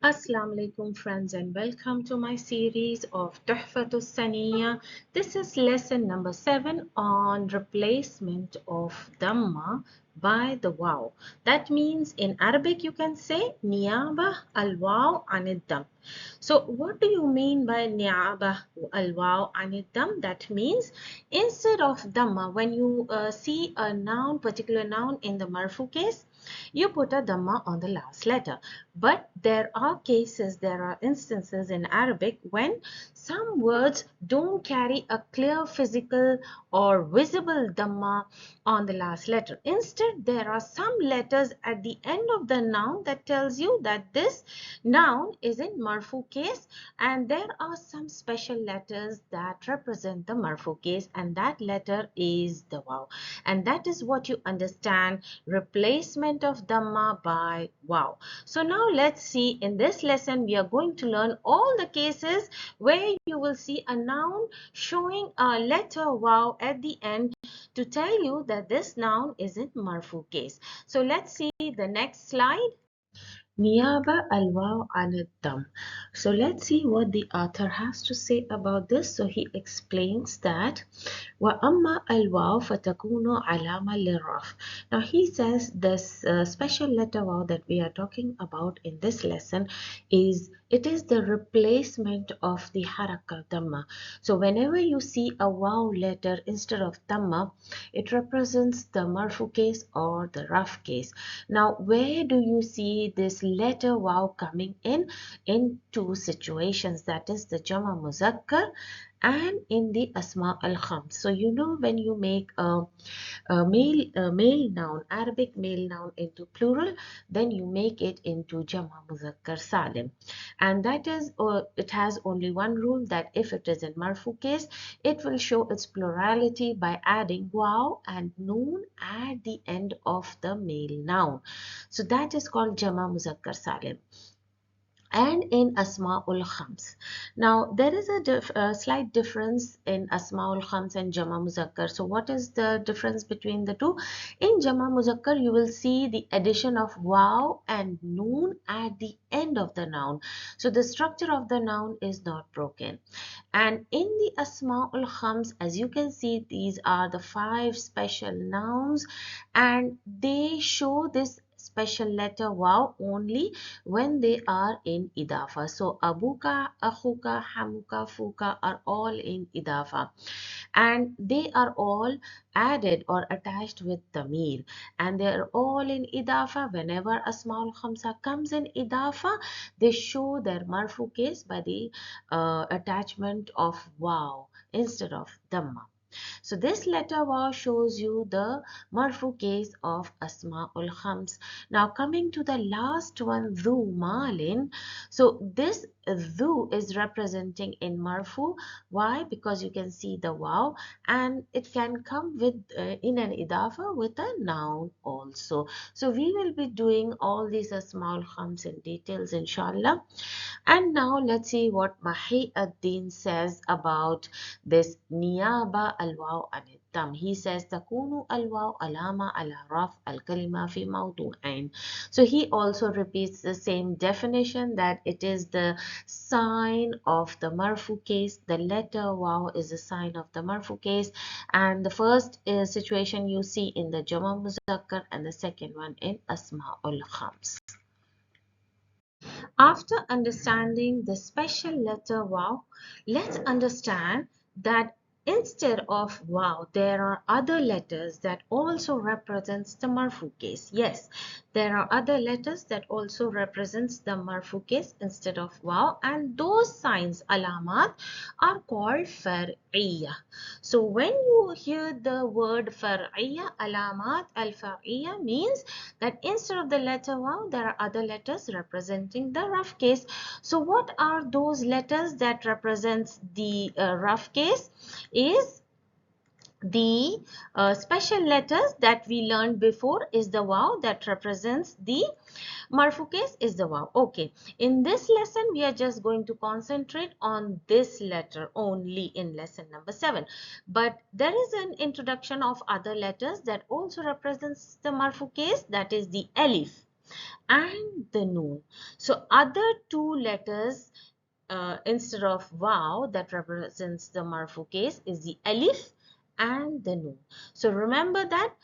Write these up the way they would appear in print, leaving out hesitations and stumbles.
Assalamu alaikum friends and welcome to my series of Tohfatu Assaniya. This is lesson number 7 on replacement of dammah by the waw. That means in Arabic you can say niyaba al-waw anid dam. So what do you mean by niyaba al-waw anid dam? That means instead of dammah, when you see a noun, particular noun in the marfu case, you put a dhamma on the last letter. But there are cases, there are instances in Arabic when some words don't carry a clear physical or visible dhamma on the last letter. Instead, there are some letters at the end of the noun that tells you that this noun is in marfu case, and there are some special letters that represent the marfu case, and that letter is the waw. And that is what you understand replacement of dhamma by waw. So now let's see, in this lesson we are going to learn all the cases where you will see a noun showing a letter waw at the end to tell you that this noun is in marfu case. So let's see the next slide. Niyaba al-waw an-dam. So let's see what the author has to say about this. So he explains that وَأَمَّا الْوَاوْ فَتَكُونُ عَلَامَةً لِلرَّفْعِ. Now he says this special letter waw that we are talking about in this lesson is the replacement of the haraka dhamma. So whenever you see a waw letter instead of dhamma, it represents the marfu case or the raf case. Now where do you see this letter waw coming in two situations, that is the jama muzakkar and in the asma al-khams. So you know, when you make a male noun, Arabic male noun into plural, then you make it into jama muzakkar salim, and that is it has only one rule, that if it is in marfu case, it will show its plurality by adding waw and noon at the end of the male noun. So that is called jama muzakkar salim. And in Asma'ul Khams. Now there is a slight difference in Asma'ul Khams and Jama Muzakkar. So what is the difference between the two? In Jama Muzakkar you will see the addition of waw and noon at the end of the noun. So the structure of the noun is not broken. And in the Asma'ul Khams, as you can see, these are the 5 special nouns, and they show this special letter waw only when they are in idafa. So abuka, akhuka, hamuka, fuka are all in idafa, and they are all added or attached with damir, and they are all in idafa. Whenever asmaul khamsa comes in idafa, they show their marfu case by the attachment of waw instead of dhamma. So this letter waw shows you the marfu case of Asma'ul Khams. Now coming to the last one, dhu malin. So this dhu is representing in marfu. Why? Because you can see the waw, and it can come with in an idafa with a noun also. So we will be doing all these Asma'ul Khams in details, inshallah. And now let's see what Mahi ad-Din says about this niyaba al-waw an-dam. He says takunu al-waw alama ala raf al-kalima fi mawdu'ain. So he also repeats the same definition, that it is the sign of the marfu case. The letter waw is the sign of the marfu case, and the first situation you see in the jama muzakkar and the second one in asma'ul khams. After understanding the special letter waw, let's understand that instead of waw, there are other letters that also represents the marfu case. Yes, there are other letters that also represents the marfu case instead of waw, and those signs, alamat, are called far'iyya. So when you hear the word far'iyya, alamat al-far'iyya means that instead of the letter waw, there are other letters representing the rough case. So what are those letters that represents the rough case? Is the special letters that we learned before is the waw that represents the marfu case is the waw. Okay, in this lesson we are just going to concentrate on this letter only in lesson number 7, but there is an introduction of other letters that also represents the marfu case, that is the alif. and the noon. So other two letters instead of waw that represents the marfu case is the alif and the noon. So remember that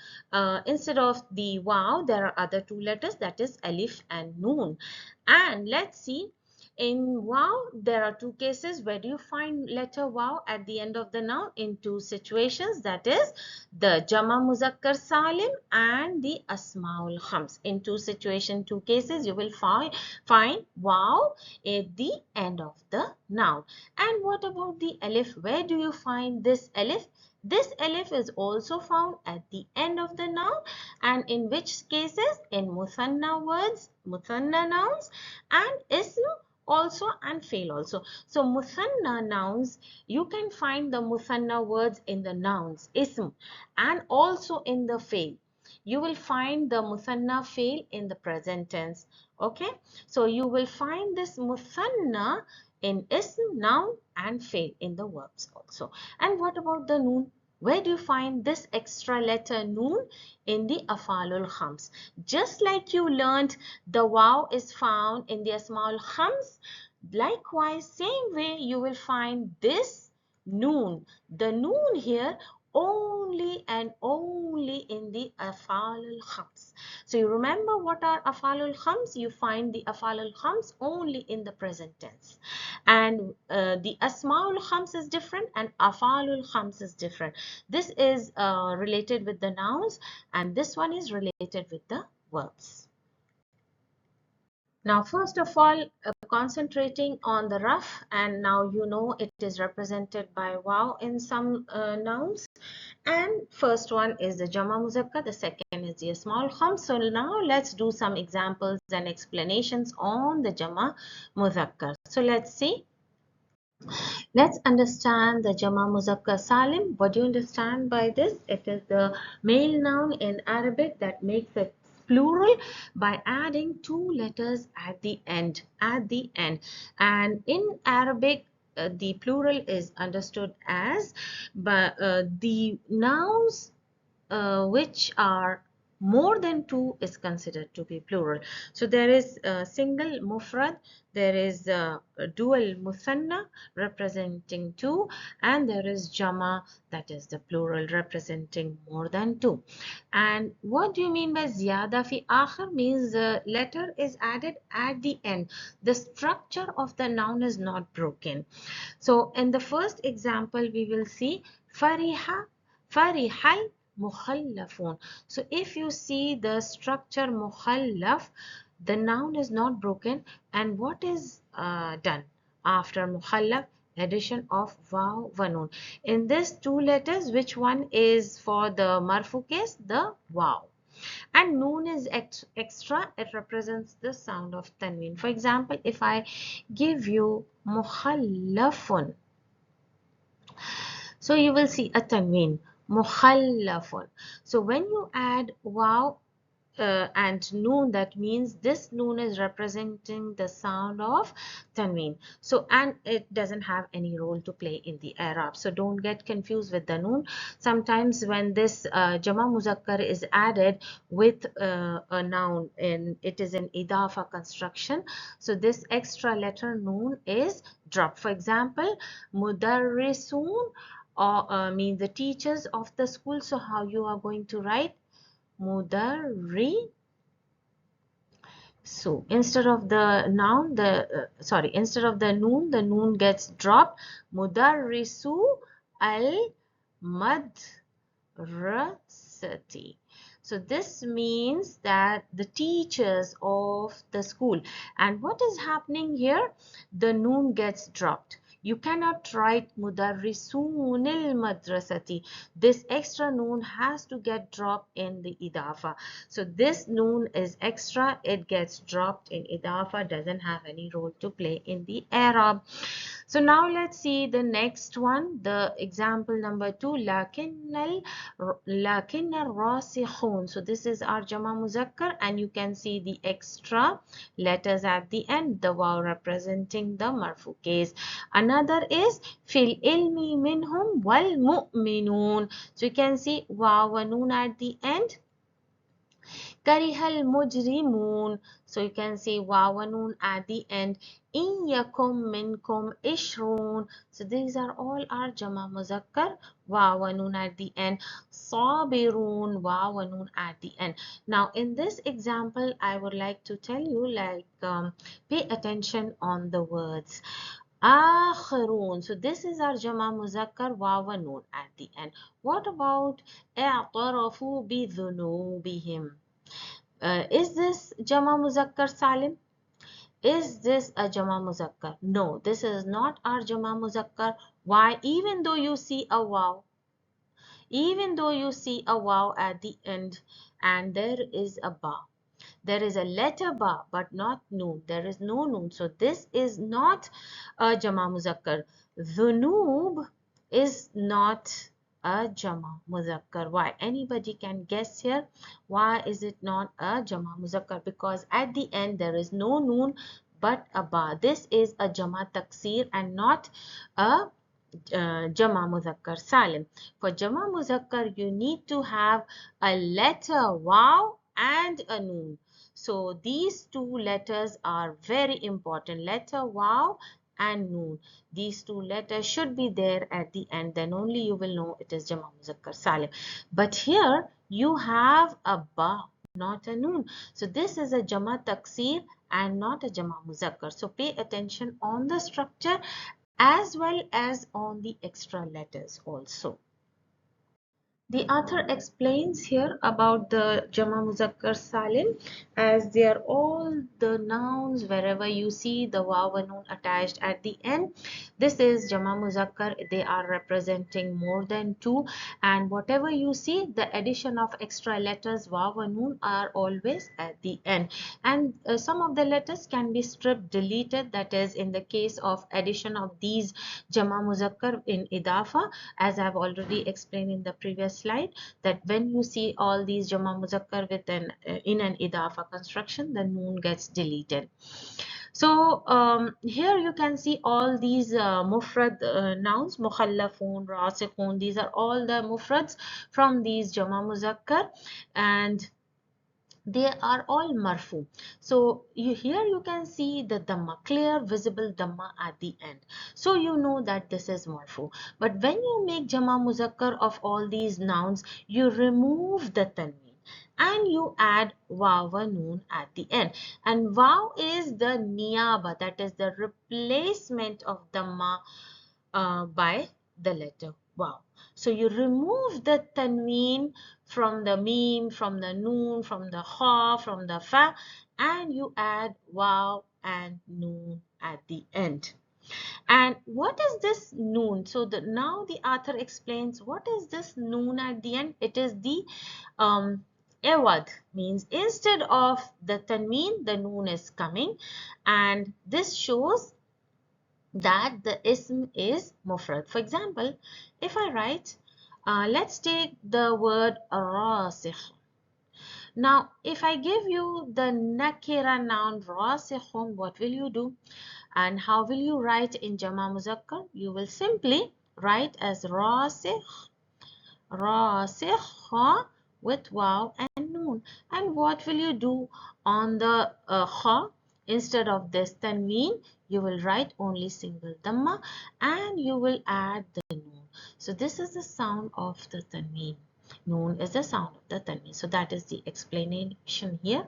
instead of the waw there are other two letters, that is alif and noon. And let's see, in waw there are two cases. Where do you find letter waw at the end of the noun? In two situations, that is the jama muzakkar salim and the asmaul khams. In two situations, two cases, you will find waw at the end of the noun. And what about the alif? Where do you find this alif? This alif is also found at the end of the noun. And in which cases? In muthanna words, muthanna nouns, and ism also, and fail also. So muthanna nouns, you can find the muthanna words in the nouns ism and also in the fail. You will find the muthanna fail in the present tense. Okay, so you will find this muthanna in ism, noun, and fail in the verbs also. And what about the noon? Where do you find this extra letter noon? In the afalul khams. Just like you learned the waw is found in the asmaul khams, likewise same way you will find this noon. The noon here only and only in the afalul khams. So you remember what are afalul khams? You find the afalul khams only in the present tense. And the asmaul khams is different and afalul khams is different. This is related with the nouns and this one is related with the verbs. Now, first of all, concentrating on the rough, and now you know it is represented by waw in some nouns. And first one is the jama muzakkar, the second is the small kham. So now let's do some examples and explanations on the jama muzakkar. So let's see. Let's understand the jama muzakkar salim. What do you understand by this? It is the male noun in Arabic that makes it plural by adding two letters at the end. And in Arabic the plural is understood as the nouns which are more than two is considered to be plural. So there is a single mufrad, there is a dual muthanna representing two, and there is jama, that is the plural representing more than two. And what do you mean by ziyada fi akhir? Means the letter is added at the end. The structure of the noun is not broken. So in the first example we will see fariha, farihal mukhallafun. So if you see the structure mukhallaf, the noun is not broken, and what is done after mukhallaf? Addition of waw wa noon. In this two letters, which one is for the marfu case? The waw. And noon is extra, it represents the sound of tanween. For example, if I give you mukhallafun, so you will see a tanween, mukhallafun. So when you add waw and noon, that means this noon is representing the sound of tanween. So, and it doesn't have any role to play in the Arab. So don't get confused with the noon. Sometimes when this jama muzakkar is added with a noun, and it is an idafa construction, so this extra letter noon is dropped. For example, mudarrisun, or mean the teachers of the school. So how you are going to write? Mudarri. So instead of the noun, instead of the noon gets dropped. Mudarrisu al madrasati. So this means that the teachers of the school. And what is happening here? The noon gets dropped. You cannot write mudarrisunil madrasati. This extra noon has to get dropped in the idafa. So this noon is extra. It gets dropped in idafa. Doesn't have any role to play in the Arab. So now let's see the next one. The example number 2. Lakinnal rasikhun. So this is our jama muzakkar, and you can see the extra letters at the end. The waw representing the marfu case. Another is fil ilmi minhum wal mu'minun. So you can see waw wa noon at the end. Karihal mujrimun. So you can say waw wa noon at the end. In yakum minkum ishrun. So these are all our jama muzakkar. Waw wa noon at the end. Sabirun. Waw wa noon at the end. Now in this example, I would like to tell you pay attention on the words. Akharun. So this is our jama muzakkar waw wa noon at the end. What about i'tarafu bi dhunubihim? Is this Jama Muzakkar Salim? Is this a Jama Muzakkar? No, this is not our Jama Muzakkar. Why? Even though you see a wow at the end and there is a ba. There is a letter ba but not noon. There is no noon. So this is not a Jama Muzakkar. Dhunub is not a Jama Muzakkar. Why? Anybody can guess here. Why is it not a Jama Muzakkar? Because at the end there is no noon but a ba. This is a Jama Taksir and not a Jama Muzakkar Salim. For Jama Muzakkar, you need to have a letter wow and a noon. So these two letters are very important. Letter wow and noon. These two letters should be there at the end. Then only you will know it is Jama Muzakkar Salim. But here you have a ba, not a noon. So this is a Jama Taksir and not a Jama Muzakkar. So pay attention on the structure as well as on the extra letters also. The author explains here about the Jama Muzakkar Salim as they are all the nouns wherever you see the waw wa noon attached at the end. This is Jama Muzakkar. They are representing more than two, and whatever you see, the addition of extra letters waw wa noon are always at the end. And some of the letters can be stripped, deleted. That is in the case of addition of these Jama Muzakkar in Idafa, as I have already explained in the previous slide, that when you see all these Jama Muzakkar with in an Idafa construction, the noon gets deleted. So here you can see all these mufrad nouns, mukhallafun, rasikhun. These are all the mufrads from these Jama Muzakkar, and they are all marfu. So here you can see the dhamma, clear visible dhamma at the end. So you know that this is marfu. But when you make jama muzakkar of all these nouns, you remove the tanween and you add waw wa noon at the end. And waw is the niyaba, that is the replacement of dhamma by the letter waw. So you remove the tanween from the meme, from the noon, from the kha, from the fa, and you add waw and noon at the end. And what is this noon? So now the author explains what is this noon at the end. It is the Ewad, means instead of the tanween, the noon is coming, and this shows that the ism is mufrad. For example, if I write, let's take the word rasikh. Now, if I give you the nakira noun rasikhun, what will you do? And how will you write in Jama Muzakkar? You will simply write as rasikh, rasikh with waw and noon. And what will you do on the kha? Instead of this tanween, you will write only single dhamma and you will add the noon. So this is the sound of the tanween. Noon is the sound of the tanween. So that is the explanation here.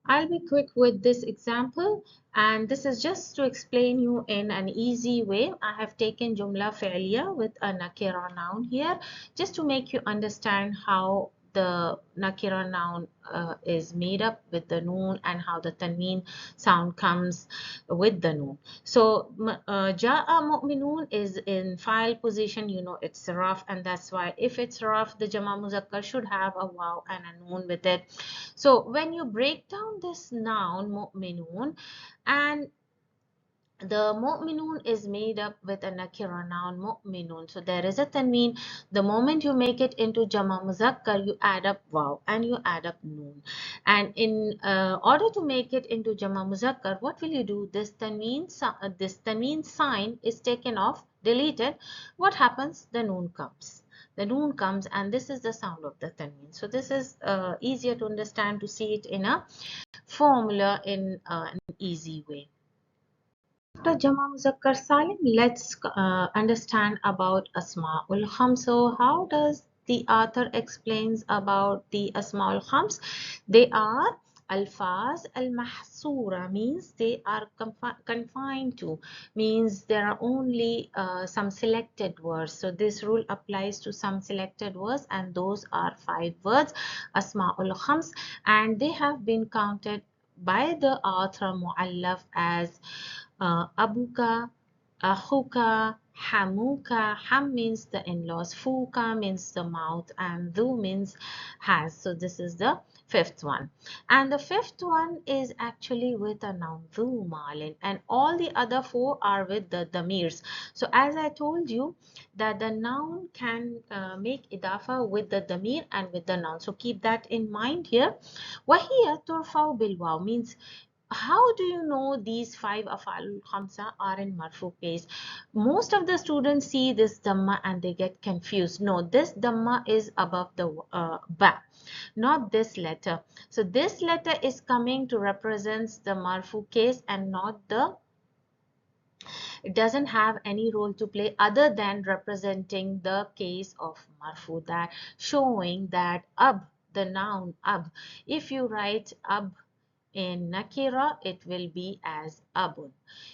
I'll be quick with this example, and this is just to explain you in an easy way. I have taken jumla fi'liya with a nakira noun here just to make you understand how the nakira noun is made up with the noon and how the tanween sound comes with the noon. So ja'a mu'minun is in file position. You know it's raf, and that's why if it's raf, the jama muzakkar should have a waw and a noon with it. So when you break down this noun mu'minun, and the mu'minun is made up with a nakira noun mu'minun. So there is a tanween. The moment you make it into jama muzakkar, you add up waw and you add up noon. And in order to make it into jama muzakkar, what will you do? This tanween sign is taken off, deleted. What happens? The noon comes. The noon comes and this is the sound of the tanween. So this is easier to understand, to see it in a formula in an easy way. After Jama Muzakkar Salim, let's understand about Asma'ul Khams. So how does the author explains about the Asma'ul Khams? They are Alfaz al-Mahsura, means they are confined to, means there are only some selected words. So this rule applies to some selected words, and those are 5 words, Asma'ul Khams, and they have been counted by the author Mu'allaf as abuka, ahuka, hamuka. Ham means the in-laws, fuka means the mouth, and dhu means has. So this is the fifth one. And the fifth one is actually with a noun, dhu malin, and all the other 4 are with the damirs. So as I told you that the noun can make idafa with the damir and with the noun. So keep that in mind here. Wahiya turfau bil waw means, how do you know these 5 af'alul khamsa are in marfu case? Most of the students see this dhamma and they get confused. No, this dhamma is above the ba, not this letter. So this letter is coming to represent the marfu case and not the, it doesn't have any role to play other than representing the case of marfu, that showing that ab, the noun ab, if you write ab in nakira, it will be as abun.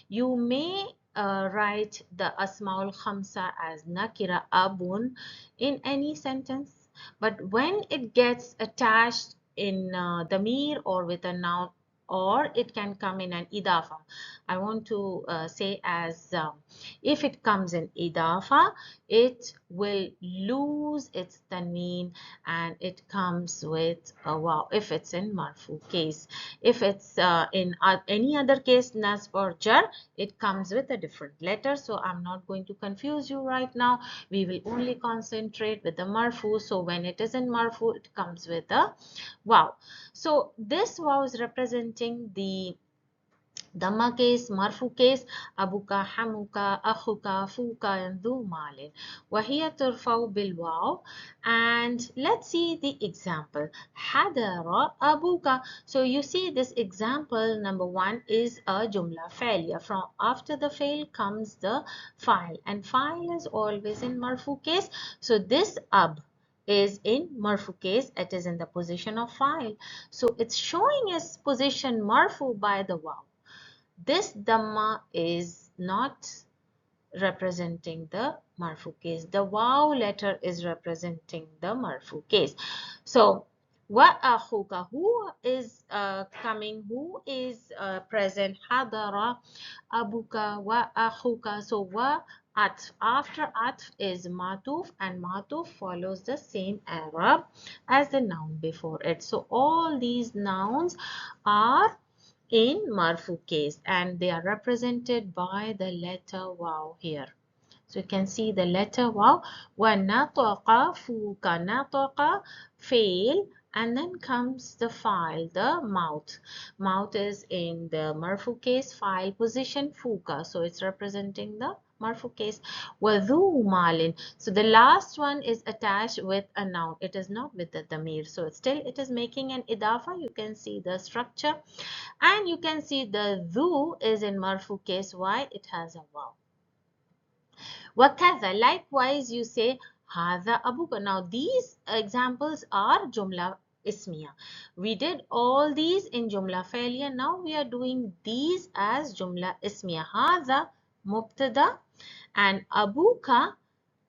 You may write the asmaul khamsa as nakira abun in any sentence, but when it gets attached in damir or with a noun, or it can come in an idafa. I want to say as if it comes in idafa, it will lose its tanween and it comes with a waw if it's in marfu case. If it's in any other case, nasb or jar, it comes with a different letter. So I'm not going to confuse you right now. We will only concentrate with the marfu. So when it is in marfu, it comes with a wow. So this wow is representing the Dhamma case, marfu case, abuka, hamuka, akhuka, fuka, and dhu malin. Wahiya turfau bil waw. And let's see the example. Hadara abuka. So you see this example number 1 is a jumla failure. From after the fail comes the file, and file is always in marfu case. So this ab is in marfu case, it is in the position of file. So it's showing its position marfu by the waw. This dhamma is not representing the marfu case. The waw letter is representing the marfu case. So, wa akhuka, who is coming, who is present? Hadara abuka wa akhuka. So, wa atf. After atf is matuf, and matuf follows the same Arab as the noun before it. So, all these nouns are in marfu case and they are represented by the letter waw here. So you can see the letter waw. وَنَطَقَ فُوكَ نَطَقَ fail, and then comes the file, the mouth. Mouth is in the marfu case, file position, fuka. So it's representing the marfu case. وَذُو malin. So the last one is attached with a noun. It is not with the damir. So still it is making an idafa. You can see the structure. And you can see the dhu is in marfu case. Why? It has a waw. وَكَذَا. Likewise, you say هَذَا أَبُوكَ. Now, these examples are jumla ismiya. We did all these in jumla failure. Now, we are doing these as jumla ismiya. هَذَا mubtada and abuka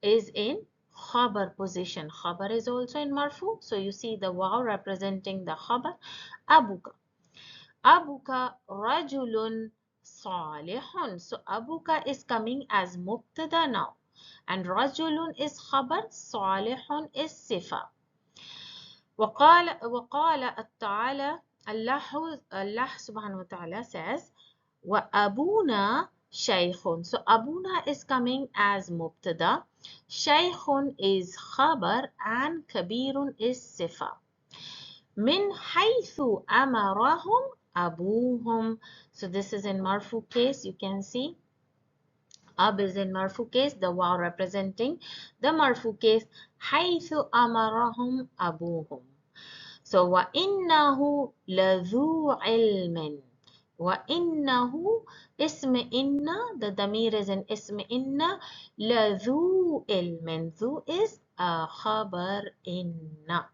is in khabar position. Khabar is also in marfu. So, you see the waw representing the khabar. Abuka. Abuka rajulun salihun. So abuka is coming as mubtada now. And rajulun is khabar, salihun is sifa. وقال تعالى, Allah subhanahu wa ta'ala says, وَأَبُونَا شَيْخٌ. So abuna is coming as mubtada. Shaykhun is khabar and kabirun is sifa. Min haythu amarahum abuhum. So this is in marfu case. You can see Ab is in marfu case, the waw representing the marfu case. حيث أمرهم أبوهم. So وَإِنَّهُ لَذُو عِلْمٍ. وَإِنَّهُ اسم إِنَّ, the damir is in اسم إِنَّ. لَذُو عِلْمٍ, ذو is a khabar إِنَّ.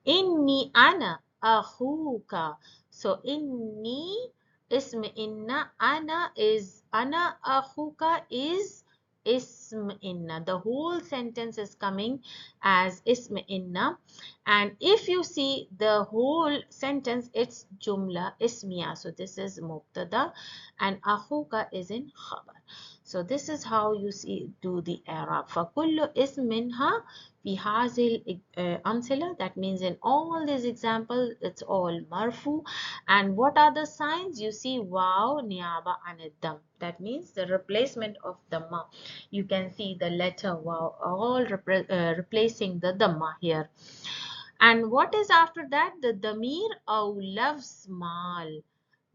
إِنِّي أَنَا أَخُوكَ. So إِنِّي اسم إِنَّ, أَنَا is أَنَا أَخُوكَ is ism inna. The whole sentence is coming as ism inna, and if you see the whole sentence, it's jumla ismiya. So this is mubtada and akhuka is in khabar. So this is how you see do the i'rab. فَكُلُّ اسم منها في هذه الأمثلة, that means in all these examples it's all marfu. And what are the signs? You see waw niyaba and dam, that means the replacement of dhamma. You can see the letter waw all replacing the dhamma here. And what is after that? The damir aw lafz mal,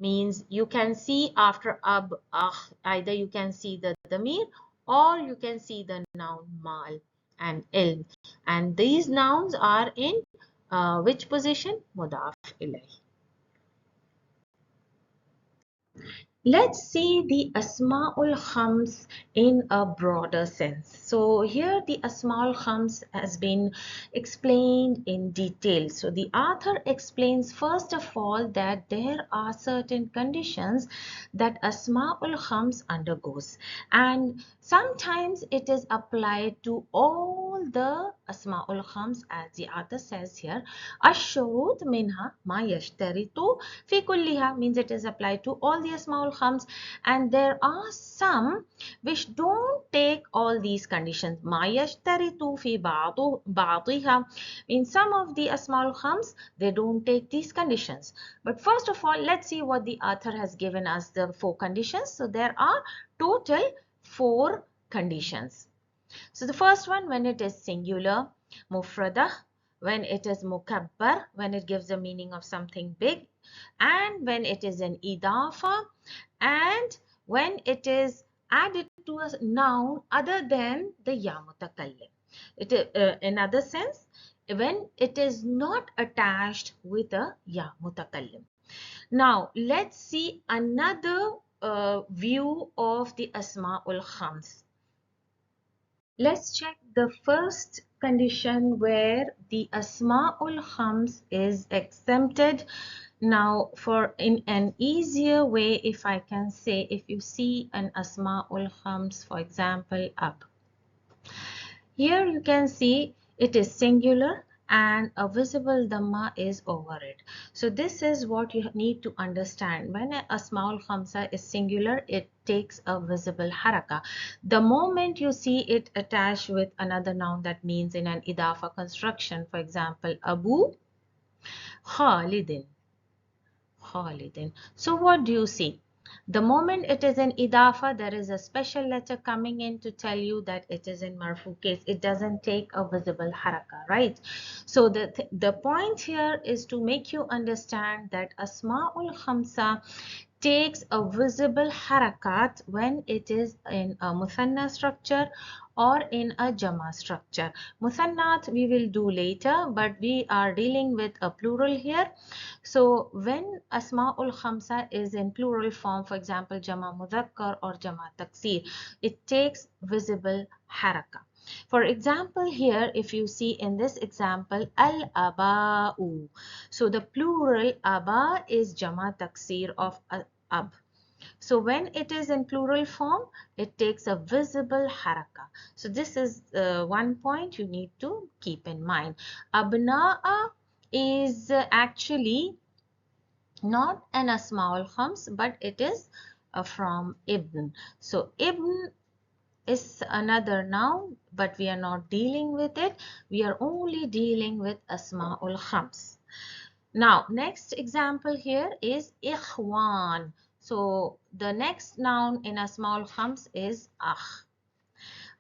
means you can see after ab akh, either you can see the damir or you can see the noun mal and ilm, and these nouns are in which position? Mudaf ilayh. Let's see the Asma'ul Khams in a broader sense. So here the Asma'ul Khams has been explained in detail. So the author explains first of all that there are certain conditions that Asma'ul Khams undergoes, and sometimes it is applied to all the Asma'ul Khams, as the author says here. Ash-shurut minha ma yashtaritu fi kulliha, means it is applied to all the Asma'ul Khams, and there are some which don't take all these conditions. Ma yashtaritu fi ba'diha, means some of the Asma'ul Khams they don't take these conditions. But first of all, let's see what the author has given us the 4 conditions. So there are total 4 conditions. So the first one, when it is singular, mufrada, when it is mukabbar, when it gives the meaning of something big, and when it is an idafa, and when it is added to a noun other than the ya mutakallim. In other sense, when it is not attached with a ya mutakallim. Now let's see another view of the Asma'ul Khams. Let's check the first condition where the Asma'ul Khams is exempted. Now, for in an easier way, if I can say, if you see an Asma'ul Khams, for example, up. Here you can see it is singular and a visible dhamma is over it. So this is what you need to understand. When a Asmaul Khamsa is singular, it takes a visible haraka. The moment you see it attached with another noun, that means in an idafa construction, for example, Abu Khalidin. Khalidin. So what do you see? The moment it is in idafa, there is a special letter coming in to tell you that it is in marfu case. It doesn't take a visible haraka, right? So the point here is to make you understand that Asma'ul Khamsa takes a visible harakat when it is in a muthanna structure or in a jama structure. Muthannat we will do later, but we are dealing with a plural here. So when Asma'ul Khamsa is in plural form, for example, Jama Mudhakkar or Jama Taksir, it takes visible haraka. For example, here, if you see in this example, Al-Aba'u. So the plural Aba is Jama Taksir of Ab. So when it is in plural form, it takes a visible haraka. So this is one point you need to keep in mind. Abna'a is actually not an Asma'ul Khams, but it is from Ibn. So Ibn is another noun, but we are not dealing with it. We are only dealing with Asma'ul Khams. Now, next example here is Ikhwan. So the next noun in Asma'ul Khams is Akh.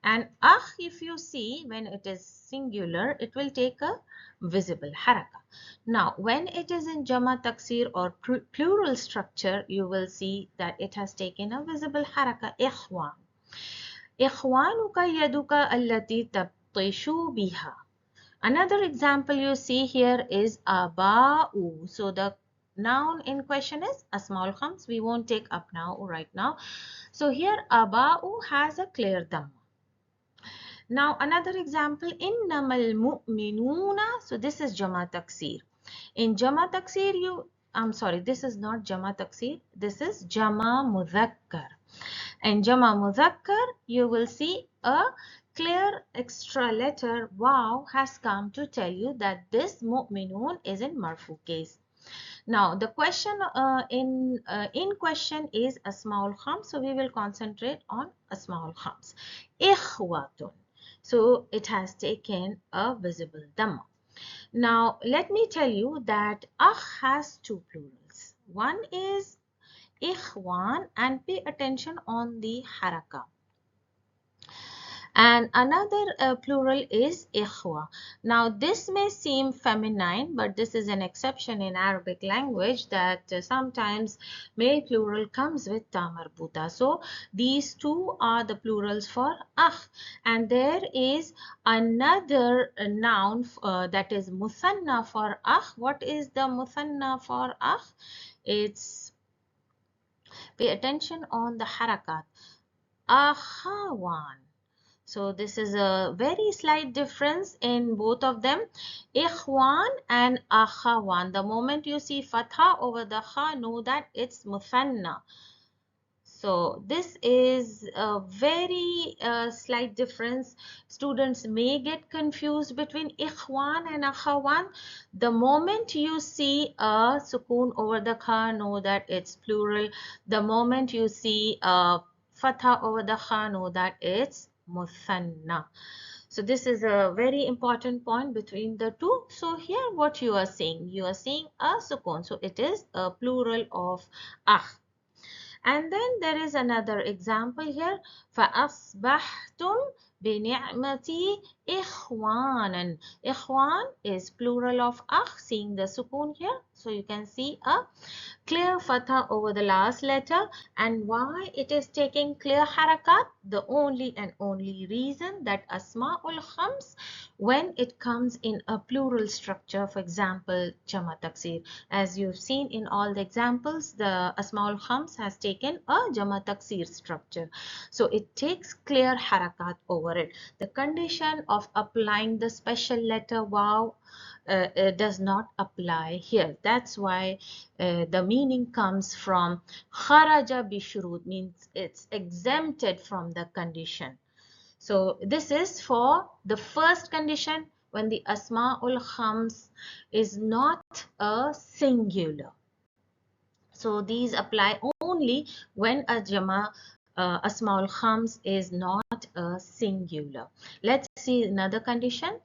And Akh, if you see, when it is singular, it will take a visible haraka. Now, when it is in Jama Taksir or plural structure, you will see that it has taken a visible haraka, Ikhwan. إخوانك يدك التي تبطش بها. Another example you see here is aba'u. So the noun in question is asmaul khams. We won't take up now right now. So here aba'u has a clear dhamma. Now another example, innamal mu'minuna. So this is jama taksir. In jama taksir I'm sorry, this is not jama taksir. This is jama mudhakkar. In jama mudhakkar, you will see a clear extra letter wow has come to tell you that this mu'minun is in marfu case. Now the question in question is asmaul khams, so we will concentrate on asmaul khams. Ikhwatun. So it has taken a visible dhamma. Now let me tell you that akh has two plurals. One is ikhwan, and pay attention on the haraka. And another plural is ikhwa. Now this may seem feminine, but this is an exception in Arabic language that sometimes male plural comes with ta marbuta. So these two are the plurals for akh. And there is another noun that is muthanna for akh. What is the muthanna for akh? It's, pay attention on the harakat. Akhawan. So this is a very slight difference in both of them. Ikhwan and akhawan. The moment you see fatha over the kha, know that it's muthanna. So this is a very slight difference. Students may get confused between ikhwan and akhawan. The moment you see a sukoon over the kha, know that it's plural. The moment you see a fatha over the kha, know that it's muthanna. So this is a very important point between the two. So here what you are seeing a sukoon. So it is a plural of akh. And then there is another example here. فَأَصْبَحْتُمْ بِنِعْمَتِي إِخْوَانًا. Ikhwan is plural of akh, seeing the sukoon here. So you can see a clear fatha over the last letter. And why it is taking clear harakat? The only and only reason that asma'ul khams, when it comes in a plural structure, for example jama taksir, as you've seen in all the examples, the asma'ul khams has taken a jama taksir structure, so it takes clear harakat over it. The condition of applying the special letter wow does not apply here. That's why the meaning comes from kharaja bishrut, means it's exempted from the condition. So this is for the first condition, when the asma'ul khams is not a singular. So these apply only when a jama asma'ul khams is not a singular. Let's see another condition.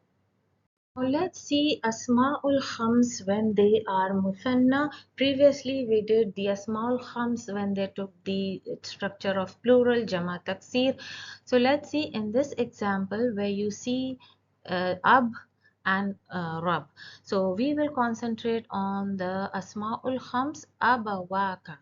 Now let's see Asma'ul Khams when they are Muthanna. Previously we did the Asma'ul Khams when they took the structure of plural, Jama Taksir. So let's see in this example where you see Ab and Rab. So we will concentrate on the Asma'ul Khams, Abawaka.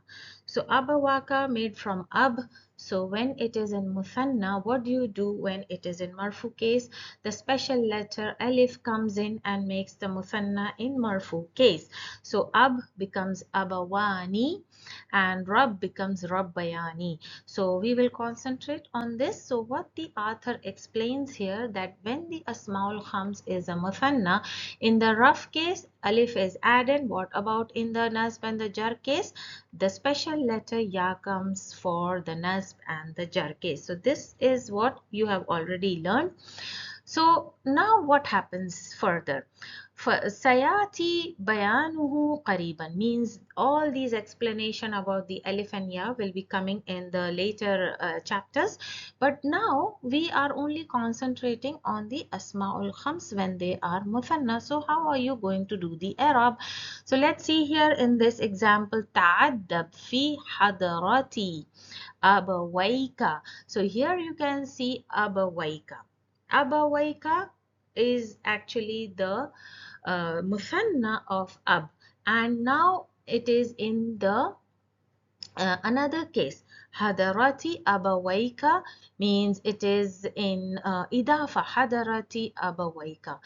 So Abawaka made from Ab. So when it is in Muthanna, what do you do when it is in Marfu case? The special letter alif comes in and makes the muthanna in marfu case. So ab becomes abawani and rab becomes rabbayani. So we will concentrate on this. So what the author explains here, that when the asmaul khams is a muthanna, in the rough case alif is added. What about in the nasb and the jar case? The special letter ya comes for the nasb and the jar case. So this is what you have already learned. So now what happens further? Sayati bayanuhu qariban means all these explanation about the alif and ya will be coming in the later chapters. But now we are only concentrating on the asma'ul khams when they are muthanna. So how are you going to do the i'rab? So let's see here in this example. Ta'addab fi hadarati abawayka. So here you can see abawayka. Abawayka is actually the muthanna of ab, and now it is in the Another case, hadarati abawayka means it is in idafa, hadarati abawayka,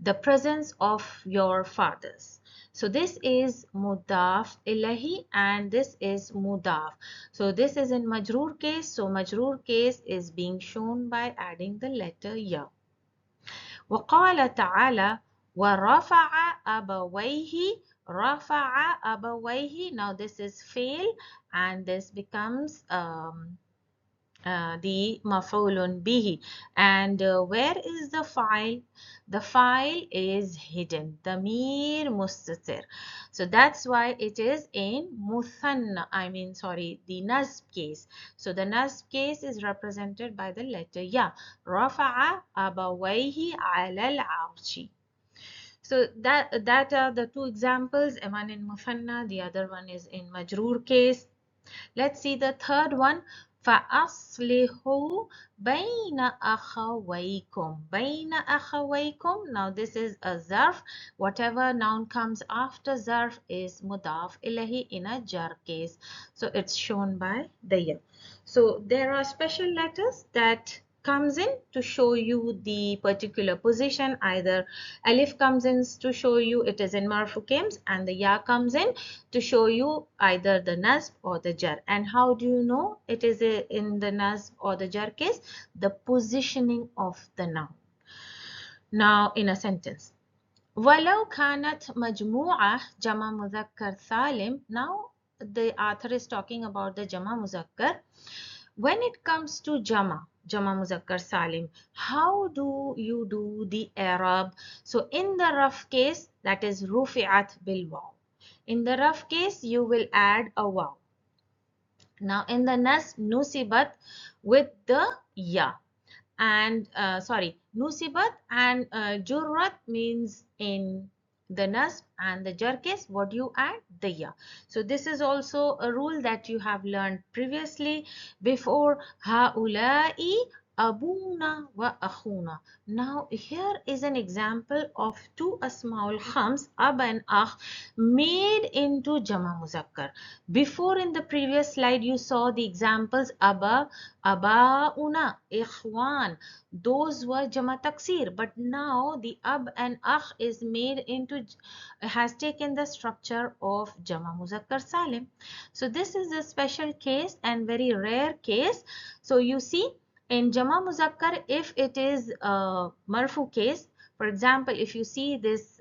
the presence of your fathers. So this is mudaf ilahi and this is mudaf. So this is in majroor case. So majroor case is being shown by adding the letter ya. وقال تعالى ورفع أبويه رفع أبويه. Now this is fail and this becomes the maf'ulun bihi. And where is the file? The file is hidden. Damir mustatir. So that's why it is in muthanna. The nasb case. So the nasb case is represented by the letter ya. Rafa'a abawayhi ala al-arshi. So that are the two examples. One in muthanna, the other one is in majroor case. Let's see the third one. فَأَصْلِحُوا بَيْنَ أَخَوَيْكُمْ بَيْنَ أَخَوَيْكُمْ. Now this is a zarf. Whatever noun comes after zarf is mudaf ilahi in a jar case. So it's shown by the ya. So there are special letters that comes in to show you the particular position. Either alif comes in to show you it is in marfu case, and the ya comes in to show you either the nasb or the jar. And how do you know it is in the nasb or the jar case? The positioning of the noun. Now in a sentence, وَلَوْ كَانَتْ مَجْمُوعَةً جَمَع مُذَكَّرْ سَالِمْ. Now the author is talking about the jama muzakkar. When it comes to jama muzakkar salim, how do you do the i'rab? So in the rough case, that is rufi'at bil waw. In the rough case, you will add a waw. Now in the nasb, nusibat with the ya. And nusibat and jurrat means in the nasb and the jar case, what do you add? The ya. So this is also a rule that you have learned previously before. Haula'i abuna wa akhuna. Now here is an example of two asmaul khams, ab and akh, made into jama muzakkar. Before in the previous slide you saw the examples aba, abauna, ikhwan. Those were jama taksir, but now the ab and akh is made into, has taken the structure of jama muzakkar salim. So this is a special case and very rare case. So you see, in jama muzakkar, if it is a marfu case, for example, if you see this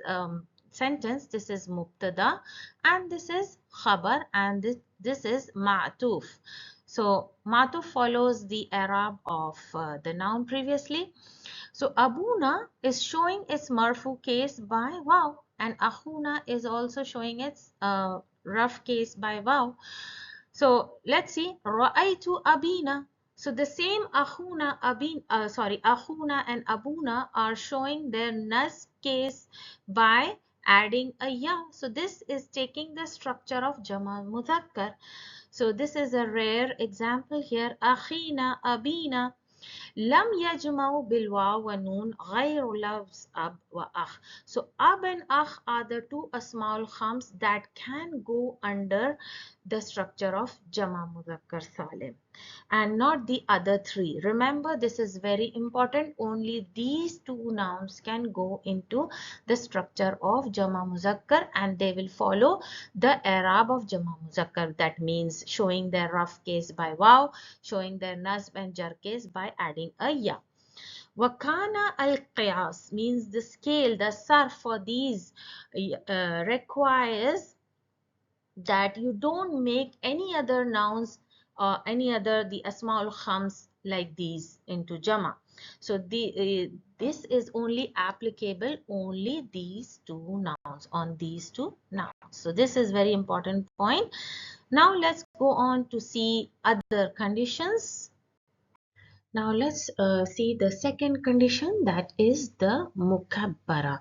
sentence, this is mubtada and this is khabar and this is ma'tuf. So ma'tuf follows the i'rab of the noun previously. So abuna is showing its marfu case by waw, and akhuna is also showing its rough case by waw. So let's see, ra'aytu abina. So the same akhuna and abuna are showing their nasb case by adding a ya. So this is taking the structure of jama mudhakkar. So this is a rare example here. Akhina, abina. Lam yajma'u bil waw wa noon ghayru lafz ab wa akh. So ab and akh are the two asmaul khams that can go under the structure of jama mudhakkar salim and not the other three. Remember, this is very important. Only these two nouns can go into the structure of jama muzakkar and they will follow the i'rab of jama muzakkar. That means showing their rough case by waw, showing their nasb and jar case by adding a ya. Wakana al-qiyas means the scale, the sarf for these requires that you don't make any other nouns or any other the asmaul khams like these into jama. So this is only applicable only these two nouns, on these two nouns. So this is very important point. Now let's go on to see other conditions. Now let's see the second condition, that is the mukabbara.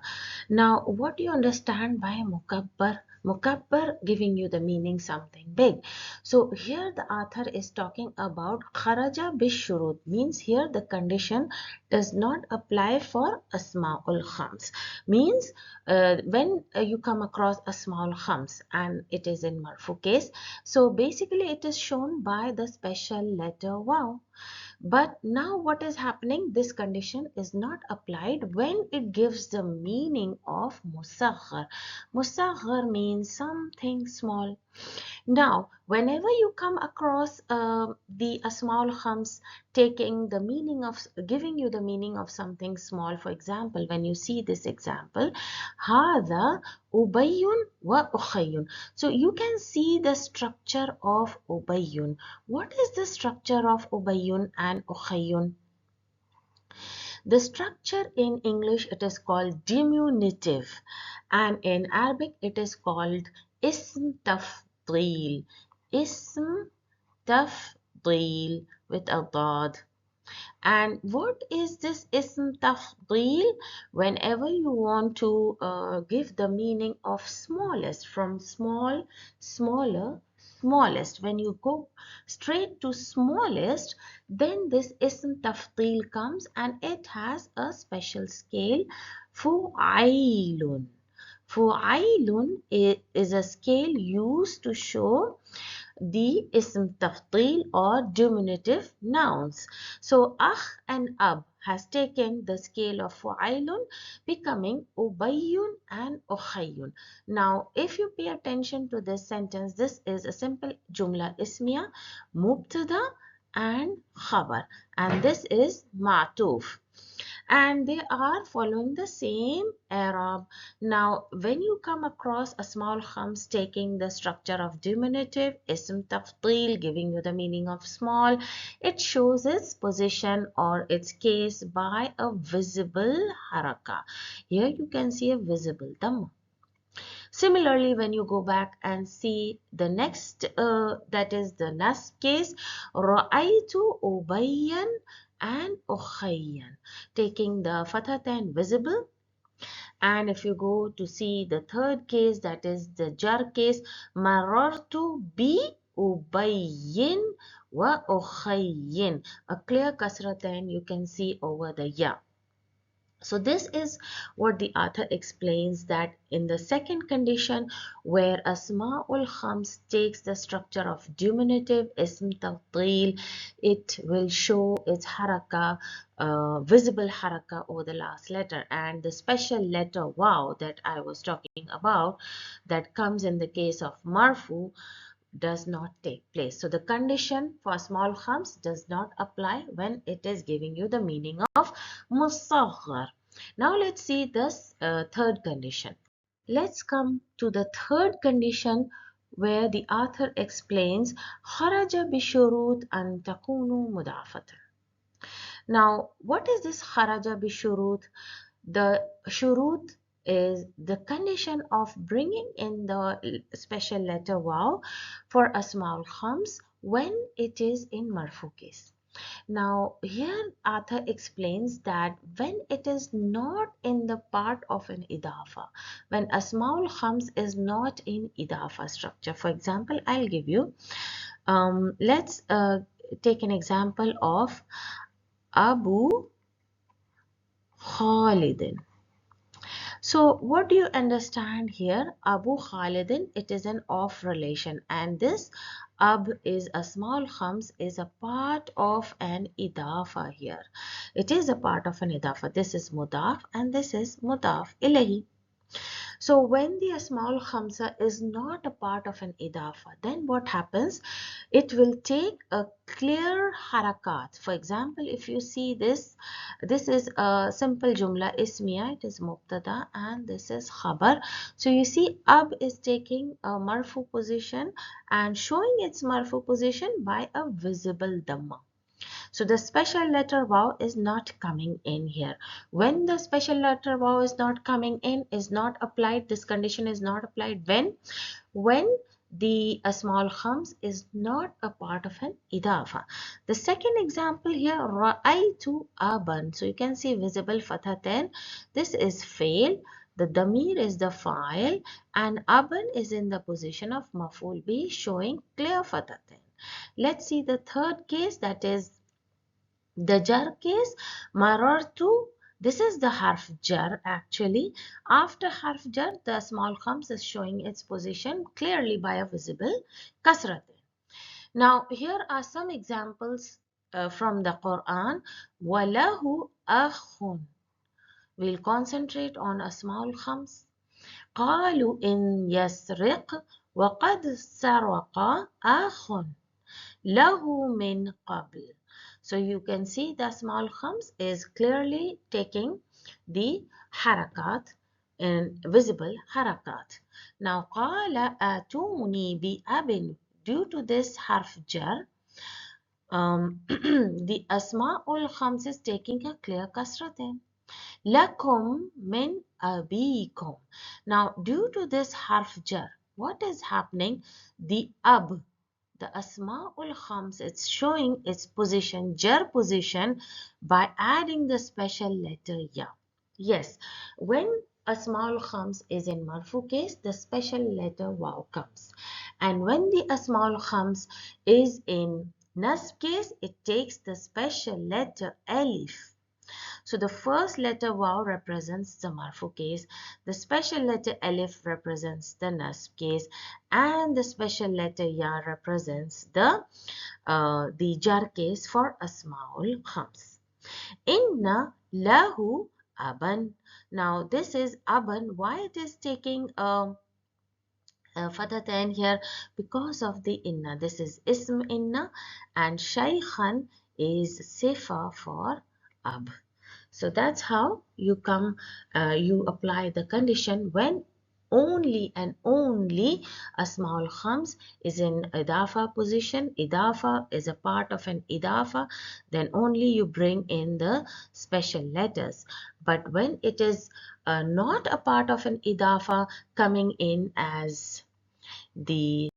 Now what do you understand by mukabbar? Mukabbar giving you the meaning something big. So here the author is talking about kharaja bishurut, means here the condition does not apply for asmaul khams. Means when you come across asmaul khams and it is in marfu case, so basically it is shown by the special letter waw. But now what is happening? This condition is not applied when it gives the meaning of musaghar. Musaghar means something small. Now, whenever you come across the Asmaul Khams taking the meaning of, giving you the meaning of something small, for example, when you see this example, Hada Ubayyun wa Ukhayyun. So you can see the structure of Ubayyun. What is the structure of Ubayyun and Ukhayyun? The structure in English, it is called diminutive, and in Arabic it is called ism tafdil. Ism tafdil with a dad. And what is this ism tafdil? Whenever you want to give the meaning of smallest, from small, smaller, smallest, when you go straight to smallest, then this ism tafdil comes and it has a special scale, fu'ailun. Fu'ailun is a scale used to show the ism tafdil or diminutive nouns. So akh and ab has taken the scale of fu'ailun, becoming ubayyun and ukhayyun. Now if you pay attention to this sentence, this is a simple jumla ismiya, mubtada and khabar, and this is ma'tuf, and they are following the same Arab. Now, when you come across a small khams taking the structure of diminutive, ism tafdil giving you the meaning of small, it shows its position or its case by a visible haraka. Here you can see a visible dammah. Similarly, when you go back and see the next, that is the nasb case, Ra'aytu Ubayyan and Ukhayyan, taking the fathatain visible. And if you go to see the third case, that is the jar case, Marartu bi Ubayyin wa Ukhayyin, a clear kasratain you can see over the ya. So this is what the author explains, that in the second condition where Asma'ul Khams takes the structure of diminutive ism tafdil, it will show its haraka, visible haraka over the last letter, and the special letter waw that I was talking about that comes in the case of marfu does not take place. So the condition for small khams does not apply when it is giving you the meaning of musaghar. Now let's see this third condition. Let's come to the third condition where the author explains kharaja bishurut an takunu mudafatan. Now what is this kharaja bishurut? The shurut is the condition of bringing in the special letter waw for asmaul khams when it is in marfu case. Now here author explains that when it is not in the part of an idafa, when asmaul khams is not in idafa structure. For example, I'll give you, let's take an example of Abu Khalidin. So what do you understand here? Abu Khalidin, it is an of relation, and this ab is a small khams, is a part of an idafa here. It is a part of an idafa. This is mudaf and this is mudaf ilayhi. So when the small khamsa is not a part of an idafa, then what happens? It will take a clear harakat. For example, if you see this, this is a simple jumla ismiya, it is mubtada and this is khabar. So you see ab is taking a marfu position and showing its marfu position by a visible dhamma. So the special letter waw is not coming in here. When the special letter waw is not coming in, is not applied, this condition is not applied when the small khams is not a part of an idafa. The second example here, ra'aytu aban. So you can see visible fathatain. This is fail. The damir is the file and aban is in the position of maful bi, showing clear fathatain. Let's see the third case, that is the jar case. Marartu, this is the harf jar actually. After harf jar, the small khams is showing its position clearly by a visible kasratin. Now here are some examples from the Quran. Walahu akhun. We'll concentrate on a small khams. قالوا إن يسرق وقد سرق أخ له من قبل. So you can see the small khams is clearly taking the harakat and visible harakat. Now قال آتوني بأب, due to this harf jar, the asma'ul khams is taking a clear kasratin. Lakum min abikum. Now due to this harf jar, what is happening? The ab, the asma'ul khams, it's showing its position, jar position, by adding the special letter ya. Yes, when asma'ul khams is in marfu case, the special letter waw comes, and when the asma'ul khams is in nasb case, it takes the special letter alif. So the first letter waw represents the marfu case, the special letter alif represents the nasb case, and the special letter ya represents the jar case for asmaul khams. Inna lahu aban. Now this is aban. Why it is taking fathatain here? Because of the inna. This is ism inna, and shaykhan is sifa for ab. So that's how you you apply the condition when only and only asmaul khams is in idafa position. Idafa is a part of an idafa, then only you bring in the special letters. But when it is not a part of an idafa, coming in as the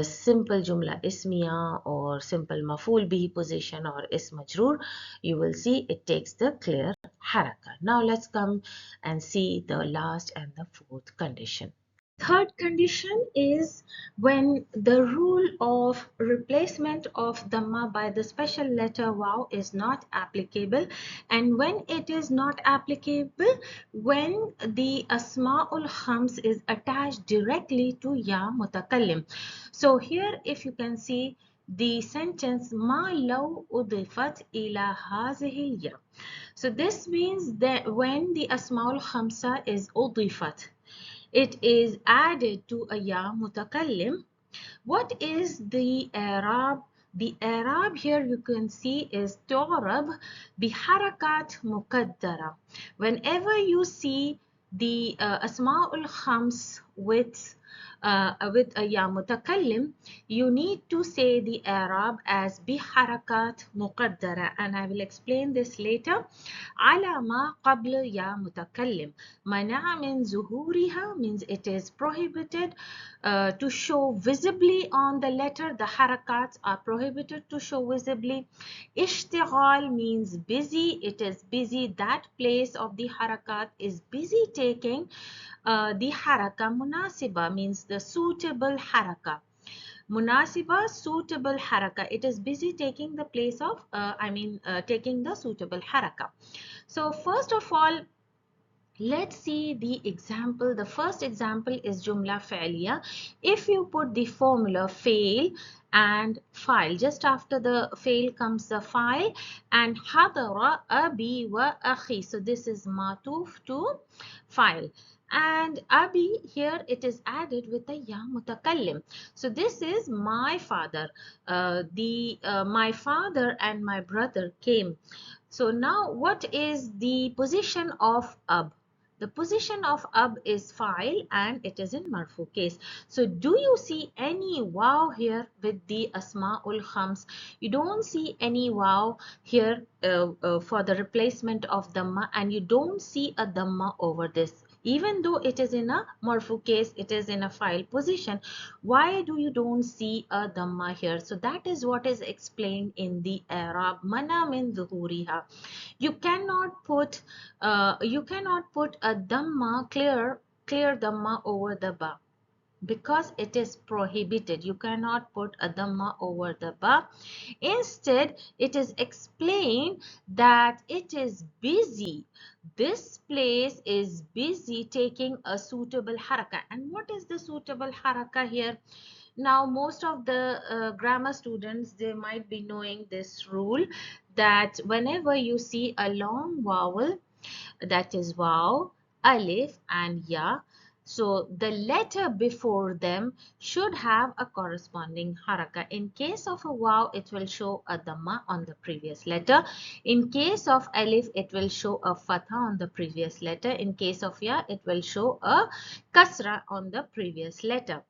simple jumla ismiya or simple maful bihi position or is majroor, you will see it takes the clear haraka. Now let's come and see the last and the fourth condition. Third condition is when the rule of replacement of dhamma by the special letter waw is not applicable, and when it is not applicable, when the asma'ul khams is attached directly to ya mutakallim. So here if you can see the sentence ma law udifat ila hazihi ya. So this means that when the asma'ul khamsa is udifat, it is added to a ya mutakallim. What is the i'rab? The i'rab here you can see is tu'rab biharakat muqaddara. Whenever you see the asma'ul khams with a ya mutakallim, you need to say the i'rab as biharakat muqaddara, and I will explain this later. على ما قبل يا متكلم. منع من ظهورها means it is prohibited to show visibly on the letter. The harakats are prohibited to show visibly. Ishtighal means busy. It is busy. That place of the harakat is busy taking the haraka. Munasiba means the suitable haraka. Munasiba, suitable haraka. It is busy taking the place of, taking the suitable haraka. So first of all, let's see the example. The first example is Jumla Fa'liya. If you put the formula fail and file, just after the fail comes the file, and hadara abi wa akhi. So this is matuf to file. And abi here it is added with the ya mutakallim. So this is my father. My father and my brother came. So now what is the position of ab? The position of ab is file and it is in marfu case. So do you see any waw here with the asma'ul khams? You don't see any waw here for the replacement of dhamma, and you don't see a dhamma over this Even though it is in a marfu case, it is in a file position. Why do you don't see a dhamma here? So that is what is explained in the Arab. Mana min zuhuriha. You cannot put a dhamma, clear dhamma over the ba, because it is prohibited. You cannot put a dhamma over the ba. Instead, it is explained that it is busy. This place is busy taking a suitable haraka. And what is the suitable haraka here? Now, most of the grammar students, they might be knowing this rule, that whenever you see a long vowel, that is waw, alif and ya, so the letter before them should have a corresponding haraka. In case of a waw, it will show a dhamma on the previous letter. In case of alif, it will show a fatha on the previous letter. In case of ya, it will show a kasra on the previous letter.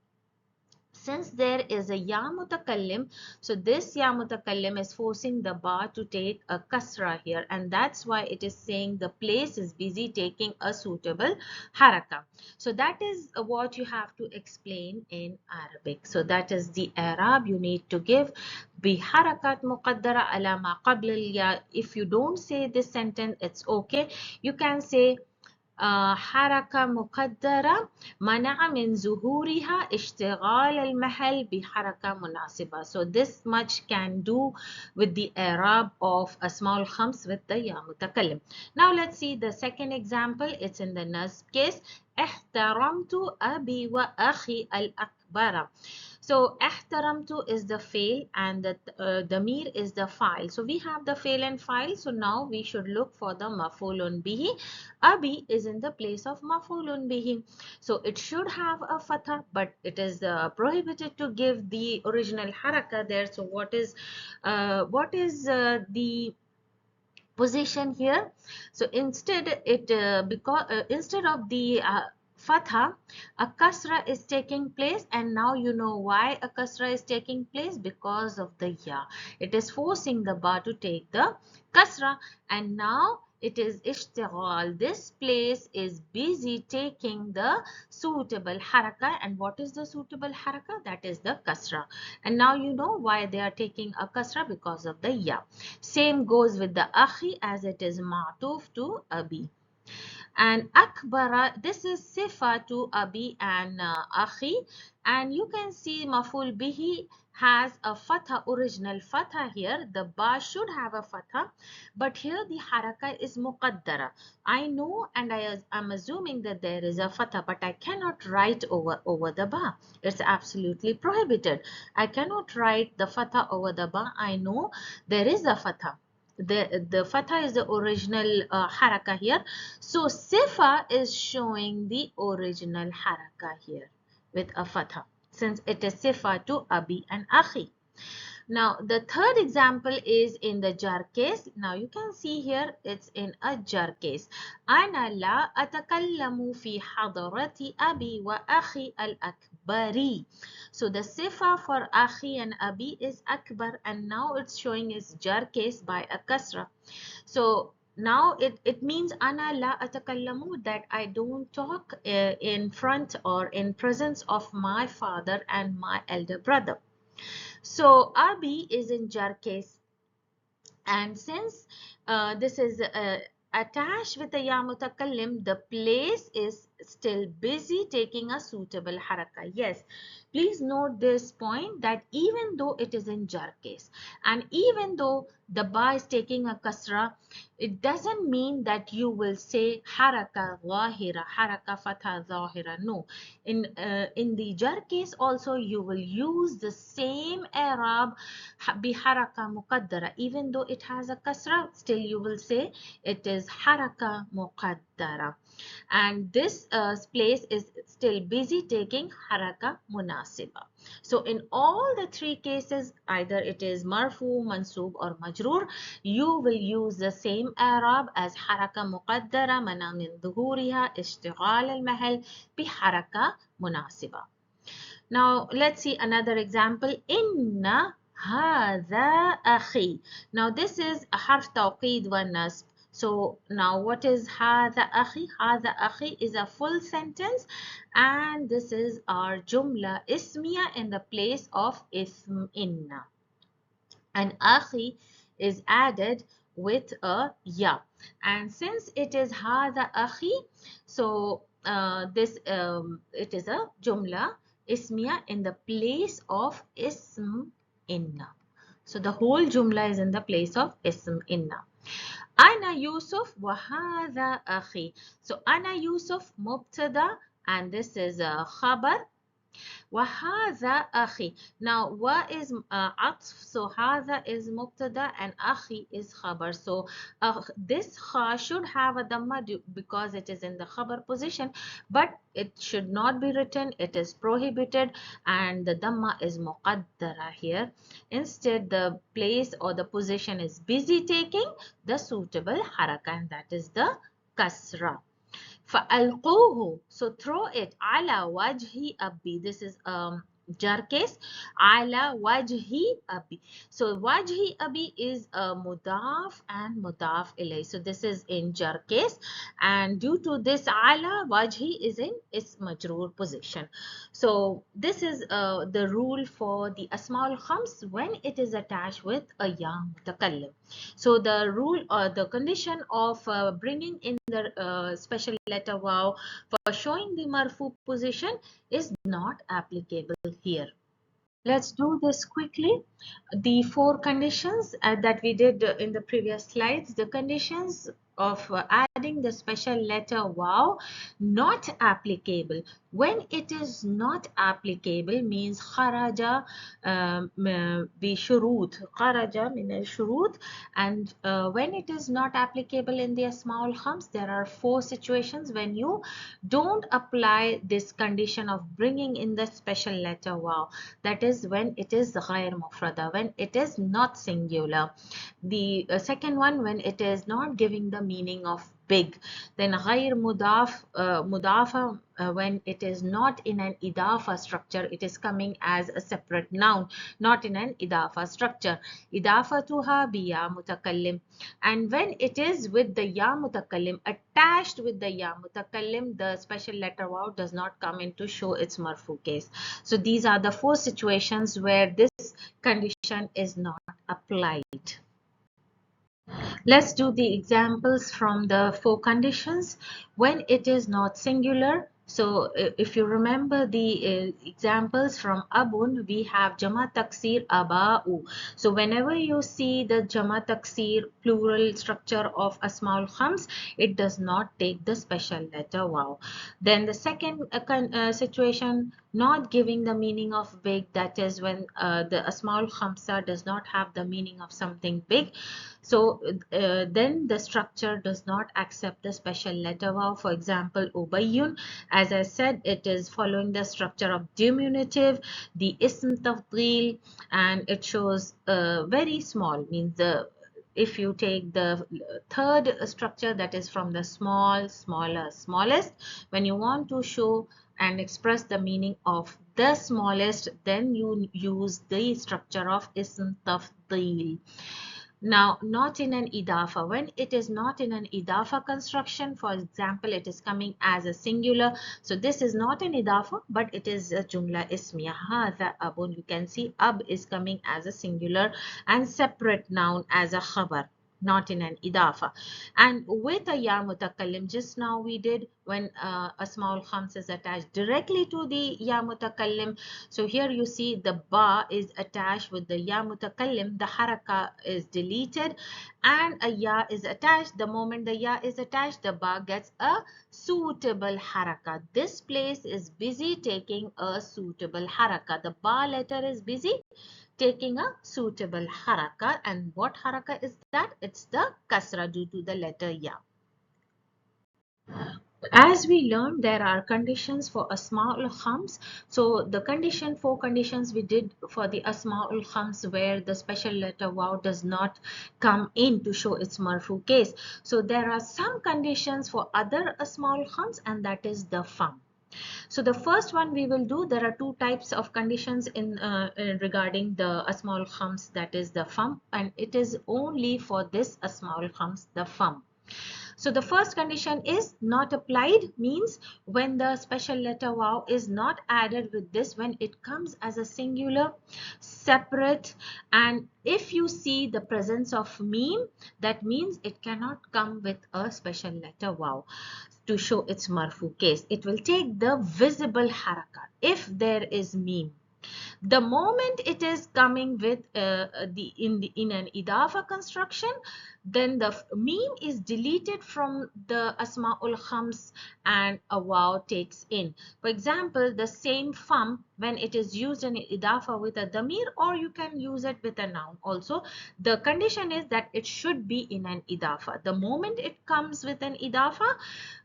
Since there is a ya mutakallim, so this ya mutakallim is forcing the ba to take a kasra here, and that's why it is saying the place is busy taking a suitable haraka. So that is what you have to explain in Arabic. So that is the Arab you need to give. Bi harakat muqaddara ala ma qabla ya. If you don't say this sentence, it's okay. You can say حركة مقدرة منع من ظهورها اشتغال المحل بحركة مناسبة. So this much can do with the Arab of أسماء الخمس with the يا متكلم. Now let's see the second example. It's in the nasb case. احترمت أبي وأخي الأكبر. So احترمtu is the fail and the damir is the file. So we have the fail and file. So now we should look for the maf'ulun bihi. Abi is in the place of maf'ulun bihi. So it should have a fatha, but it is prohibited to give the original haraka there. So what is the position here? So instead instead of the fatha, a kasra is taking place, and now you know why a kasra is taking place, because of the ya. It is forcing the ba to take the kasra, and now it is ishtighal. This place is busy taking the suitable haraka. And what is the suitable haraka? That is the kasra. And now you know why they are taking a kasra, because of the ya. Same goes with the akhi, as it is ma'tuf to abi. And akbara, this is sifa to abi and akhi, and you can see maful bihi has a fatha, original fatha here. The ba should have a fatha, but here the haraka is muqaddara. I know, and am assuming that there is a fatha, but I cannot write over the ba. It's absolutely prohibited. I cannot write the fatha over the ba. I know there is a fatha. The fatha is the original haraka here. So sifa is showing the original haraka here with a fatha, since it is sifa to abi and akhi. Now the third example is in the jar case. Now you can see here it's in a jar case. أنا لا أتكلم في حضرة أبي وأخي الأكبر. So the sifa for akhi and abi is akbar, and now it's showing its jar case by a kasra. So now it means ana la atakallamu, that I don't talk in front or in presence of my father and my elder brother. So abi is in jar case, and since this is attached with the ya mutakallim, the place is still busy taking a suitable haraka. Yes, please note this point, that even though it is in jar case and even though the ba is taking a kasra, it doesn't mean that you will say haraka zahira, haraka fatha zahira. No, in the jar case also you will use the same Arab bi haraka muqaddara. Even though it has a kasra, still you will say it is haraka muqaddara. And this place is still busy taking haraka munasiba. So in all the three cases, either it is marfu, mansub or majroor, you will use the same Arab as haraka muqaddara mana min dhuhuriha ishtighal al-mahal bi haraka munasiba. Now let's see another example. Inna hadha akhi. Now this is a harf tawqid wa nasb. So now what is هذا أخي? هذا أخي is a full sentence, and this is our jumla ismiya in the place of ism inna. And akhi is added with a ya, and since it is hada akhi, so this it is a jumla ismiya in the place of ism inna. So the whole jumla is in the place of ism inna. Ana Yusuf wa hadha akhi. So ana Yusuf mubtada, and this is a khabar. وهذا أخي. Now wa is عطف, so هذا is مبتدا and أخي is khabar. So this kha should have a dhamma because it is in the khabar position, but it should not be written. It is prohibited, and the dhamma is muqaddara here. Instead, the place or the position is busy taking the suitable haraka, and that is the kasra. فألقوه, so throw it, على وجه أبي. This is jar case, على وجه أبي. So وجه أبي is a mudaf and mudaf ilay. So this is in jar case, and due to this على وجه is in is majroor position. So this is the rule for the asmaul khams when it is attached with a ya mutakallim. So the rule or the condition of bringing in the special letter waw for showing the marfu position is not applicable here. Let's do this quickly. The four conditions that we did in the previous slides, the conditions of adding the special letter wow, not applicable. When it is not applicable means kharaja bi shurut, kharaja min al shurut, and when it is not applicable in the asmaul khams, there are four situations when you don't apply this condition of bringing in the special letter wow. That is when it is ghair mufrada, when it is not singular. The second one, when it is not giving the meaning of big. Then ghair mudafa, when it is not in an idafa structure, it is coming as a separate noun, not in an idafa structure. Idafatuha biya mutakallim. And when it is with the ya mutakallim, attached with the ya mutakallim, the special letter wow does not come in to show its marfu case. So these are the four situations where this condition is not applied. Let's do the examples from the four conditions when it is not singular. So if you remember the examples from abun, we have jama taksir aba'u. So whenever you see the jama taksir plural structure of asmaul khams, it does not take the special letter waw. Then the second situation, not giving the meaning of big, that is when the asmaul khamsa does not have the meaning of something big. So then the structure does not accept the special letter waw. For example, ubayyun, as I said, it is following the structure of diminutive, the ism tafdil, and it shows very small, means the if you take the third structure, that is from the small, smaller, smallest, when you want to show and express the meaning of the smallest, then you use the structure of ism tafdil. Now, not in an idafa. When it is not in an idafa construction, for example, it is coming as a singular. So this is not an idafa, but it is a jumla ismiya. Hadha abun. You can see ab is coming as a singular and separate noun as a khabar, not in an idafa. And with a ya mutakallim, just now we did when asmaul khams is attached directly to the ya mutakallim. So here you see the ba is attached with the ya mutakallim, the haraka is deleted, and a ya is attached. The moment the ya is attached, the ba gets a suitable haraka. This place is busy taking a suitable haraka. The ba letter is busy taking a suitable haraka. And what haraka is that? It's the kasra due to the letter ya. As we learned, there are conditions for asma'ul khams. So the four conditions we did for the asma'ul khams, where the special letter waw does not come in to show its marfu case. So there are some conditions for other asma'ul khams, and that is the fam. So the first one we will do, there are two types of conditions in regarding the asmaul khams, that is the fam, and it is only for this asmaul khams, the fam. So the first condition is not applied, means when the special letter wow is not added with this, when it comes as a singular, separate, and if you see the presence of meme, that means it cannot come with a special letter wow to show its marfu case. It will take the visible harakat if there is meme. The moment it is coming with in an idafa construction, then the meme is deleted from the asmaul khams and a waw takes in. For example, the same fam, when it is used in idafa with a damir, or you can use it with a noun also, the condition is that it should be in an idafa. The moment it comes with an idafa,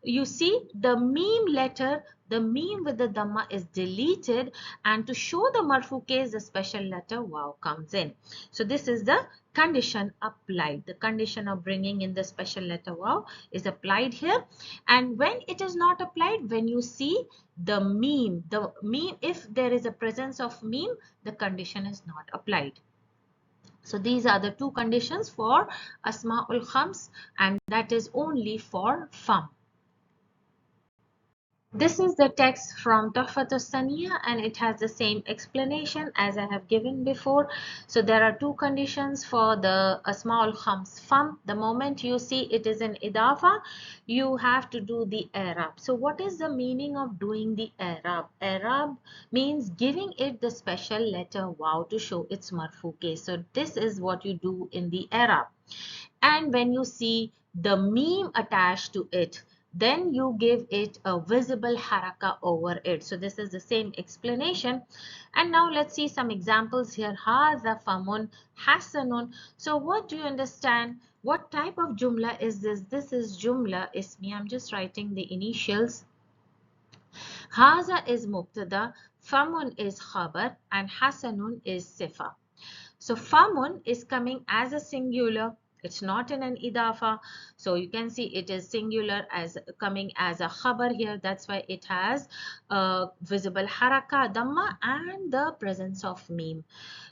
you see the meme letter, the meme with the dhamma is deleted, and to show the marfu case, the special letter wow comes in. So this is the condition applied. The condition of bringing in the special letter wow is applied here. And when it is not applied, when you see the meme, if there is a presence of meme, the condition is not applied. So these are the two conditions for asmaul khams, and that is only for fam. This is the text from Tohfatu Assaniya, and it has the same explanation as I have given before. So there are two conditions for the Asmaul Khams Fam. The moment you see it is in Idafa, you have to do the Arab. So what is the meaning of doing the Arab? Arab means giving it the special letter wow to show its marfu case. So this is what you do in the Arab. And when you see the meme attached to it, then you give it a visible haraka over it. So this is the same explanation. And now let's see some examples here. Hadha famun hasanun. So what do you understand? What type of jumla is this? This is jumla ismi. I'm just writing the initials. Hadha is mubtada, famun is khabar, and hasanun is sifa. So famun is coming as a singular. It's not in an idafa. So you can see it is singular as coming as a khabar here. That's why it has visible haraka, dhamma, and the presence of meme.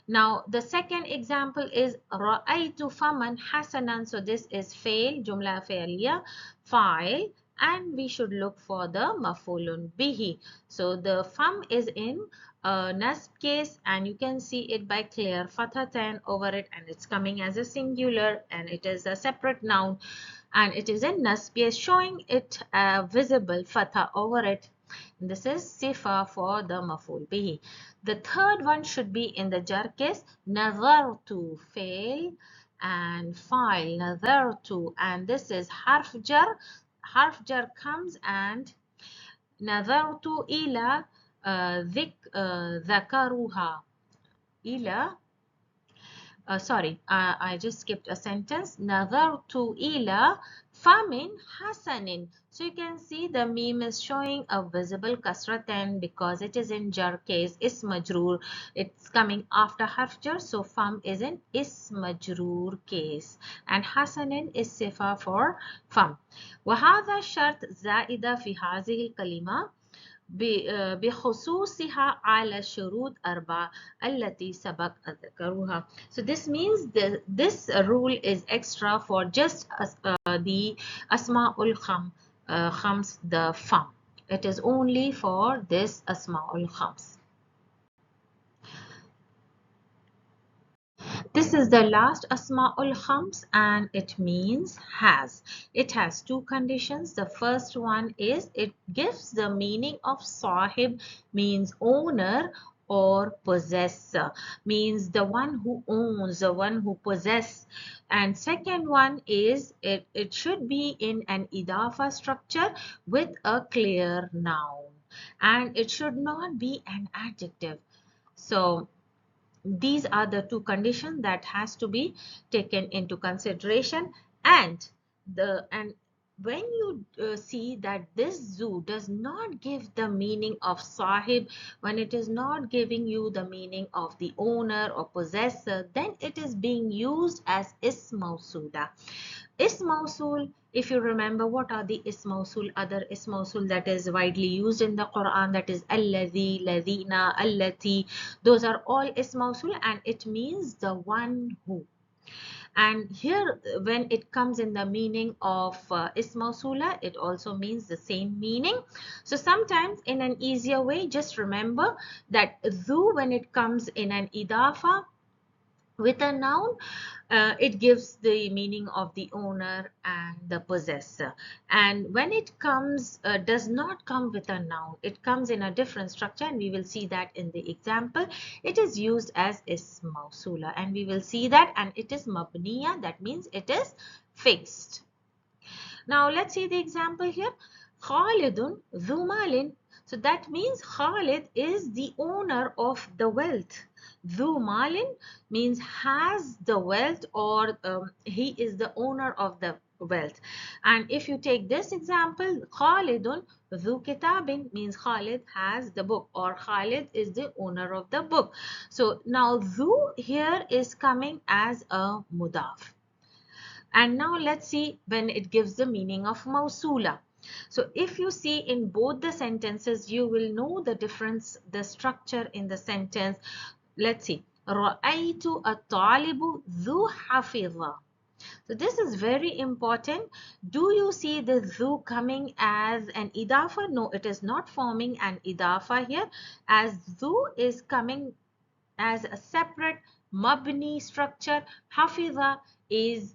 Now the second example is ra'aytu faman hasanan. So this is fail, jumla fi'liya, fa'il, and we should look for the mafulun bihi. So the fam is in nasb case, and you can see it by clear fathatan over it, and it's coming as a singular, and it is a separate noun, and it is in nasb case, showing it visible fatha over it. This is sifa for the maful bihi. The third one should be in the jar case, nazartu fail and file nazartu, and this is harf jar. Harf jar comes and nazartu ila ذكرها إلى I just skipped a sentence. نظرت إلى فم حسن. So you can see the meme is showing a visible kasratan because it is in jar case. Is majroor. It's coming after harf jar. So fam is in is majroor case. And hasanin is sifa for fam. وهذا شرط زائدة في هذه الكلمة بخصوصها على شروط أربعة التي سبق ذكرها. So this means this rule is extra for just the asma'ul khams, the fam. It is only for this asma'ul khams. This is the last Asma'ul Khams, and it means has. It has two conditions. The first one is it gives the meaning of Sahib, means owner, or possessor, means the one who owns, the one who possesses. And second one is it should be in an idafa structure with a clear noun, and it should not be an adjective. So these are the two conditions that has to be taken into consideration. And when you see that this zoo does not give the meaning of sahib, when it is not giving you the meaning of the owner or possessor, then it is being used as ism mawsuda. Ism mawsul, if you remember, what are the ism mawsul? Other ism mawsul that is widely used in the Quran, that is alladhi, ladina, allati. Those are all ism mawsul, and it means the one who. And here when it comes in the meaning of ism mausula, it also means the same meaning. So sometimes in an easier way, just remember that dhu, when it comes in an idafa with a noun, it gives the meaning of the owner and the possessor. And when it comes, does not come with a noun, it comes in a different structure, and we will see that in the example. It is used as ism mausula, and we will see that, and it is mabniya, that means it is fixed. Now let's see the example here. Khalidun dhu malin. So that means Khalid is the owner of the wealth. Dhu malin means has the wealth, or he is the owner of the wealth. And if you take this example, Khalidun dhu kitabin means Khalid has the book, or Khalid is the owner of the book. So now dhu here is coming as a mudaf. And now let's see when it gives the meaning of mausula. So if you see in both the sentences, you will know the difference, the structure in the sentence. Let's see. رأيت الطالب ذو حفيظة. So this is very important. Do you see the dhu coming as an idafa? No, it is not forming an idafa here, as dhu is coming as a separate mabni structure. Hafiza is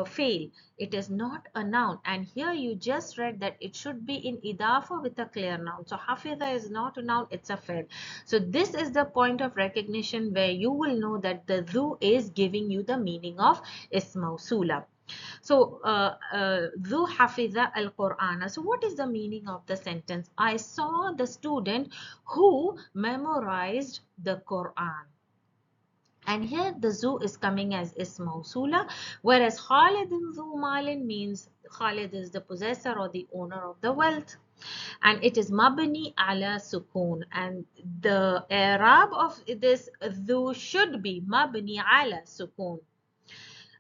fail. It is not a noun, and here you just read that it should be in idafa with a clear noun. So hafiza is not a noun, it's a fail. So this is the point of recognition where you will know that the dhu is giving you the meaning of ism mausula. So, ذو حفظ القرآن. So, what is the meaning of the sentence? I saw the student who memorized the Quran. And here the zu is coming as ism mausula, whereas Khalid zu malin means Khalid is the possessor or the owner of the wealth. And it is mabni ala sukun, and the i'rab of this zu should be mabni ala sukun.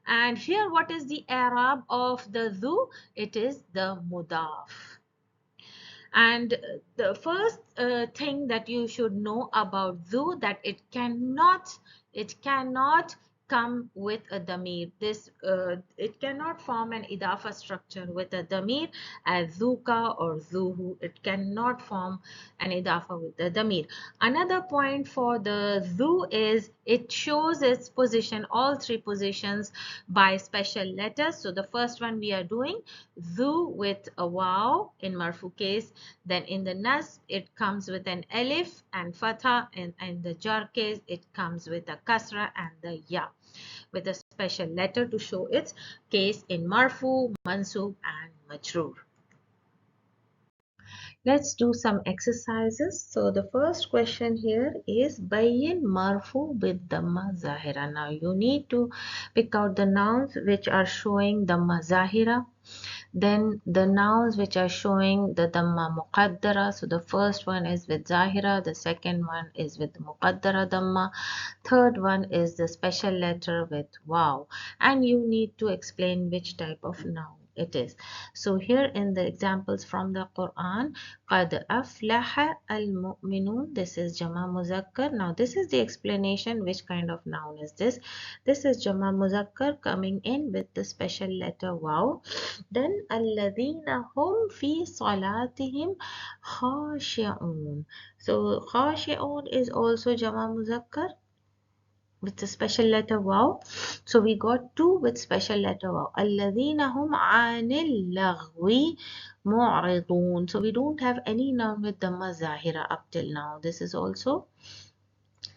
And here, what is the i'rab of the dhu? It is the mudaf. And the first thing that you should know about dhu, that it cannot come with a damir. It cannot form an idafa structure with a damir as zuka or zuhu. It cannot form an idafa with a damir. Another point for the dhu is it shows its position, all three positions, by special letters. So the first one we are doing dhu with a waw in marfu case. Then in the nasb it comes with an alif and fatha, and in the jar case it comes with a kasra and the ya, with a special letter to show its case in marfu, mansub and majroor. Let's do some exercises. So the first question here is Bayyin marfu bid damma zahira. Now you need to pick out the nouns which are showing damma zahira. Then the nouns which are showing the damma muqaddara. So the first one is with zahira, the second one is with muqaddara damma, third one is the special letter with waw, and you need to explain which type of noun it is. So here in the examples from the Quran, قَدْ أَفْلَحَ الْمُؤْمِنُونَ, this is Jama Muzakkar. Now this is the explanation which kind of noun is this. This is Jama Muzakkar coming in with the special letter waw. Then الَّذِينَ هُمْ فِي صَلَاتِهِمْ خَاشِعُونَ. So خَاشِعُونَ is also Jama Muzakkar with the special letter waw. So we got two with special letter waw. الَّذِينَ هُمْ عَنِ اللَّغْوِ مُعْرِضُونَ. So we don't have any noun with damma zahira up till now. This is also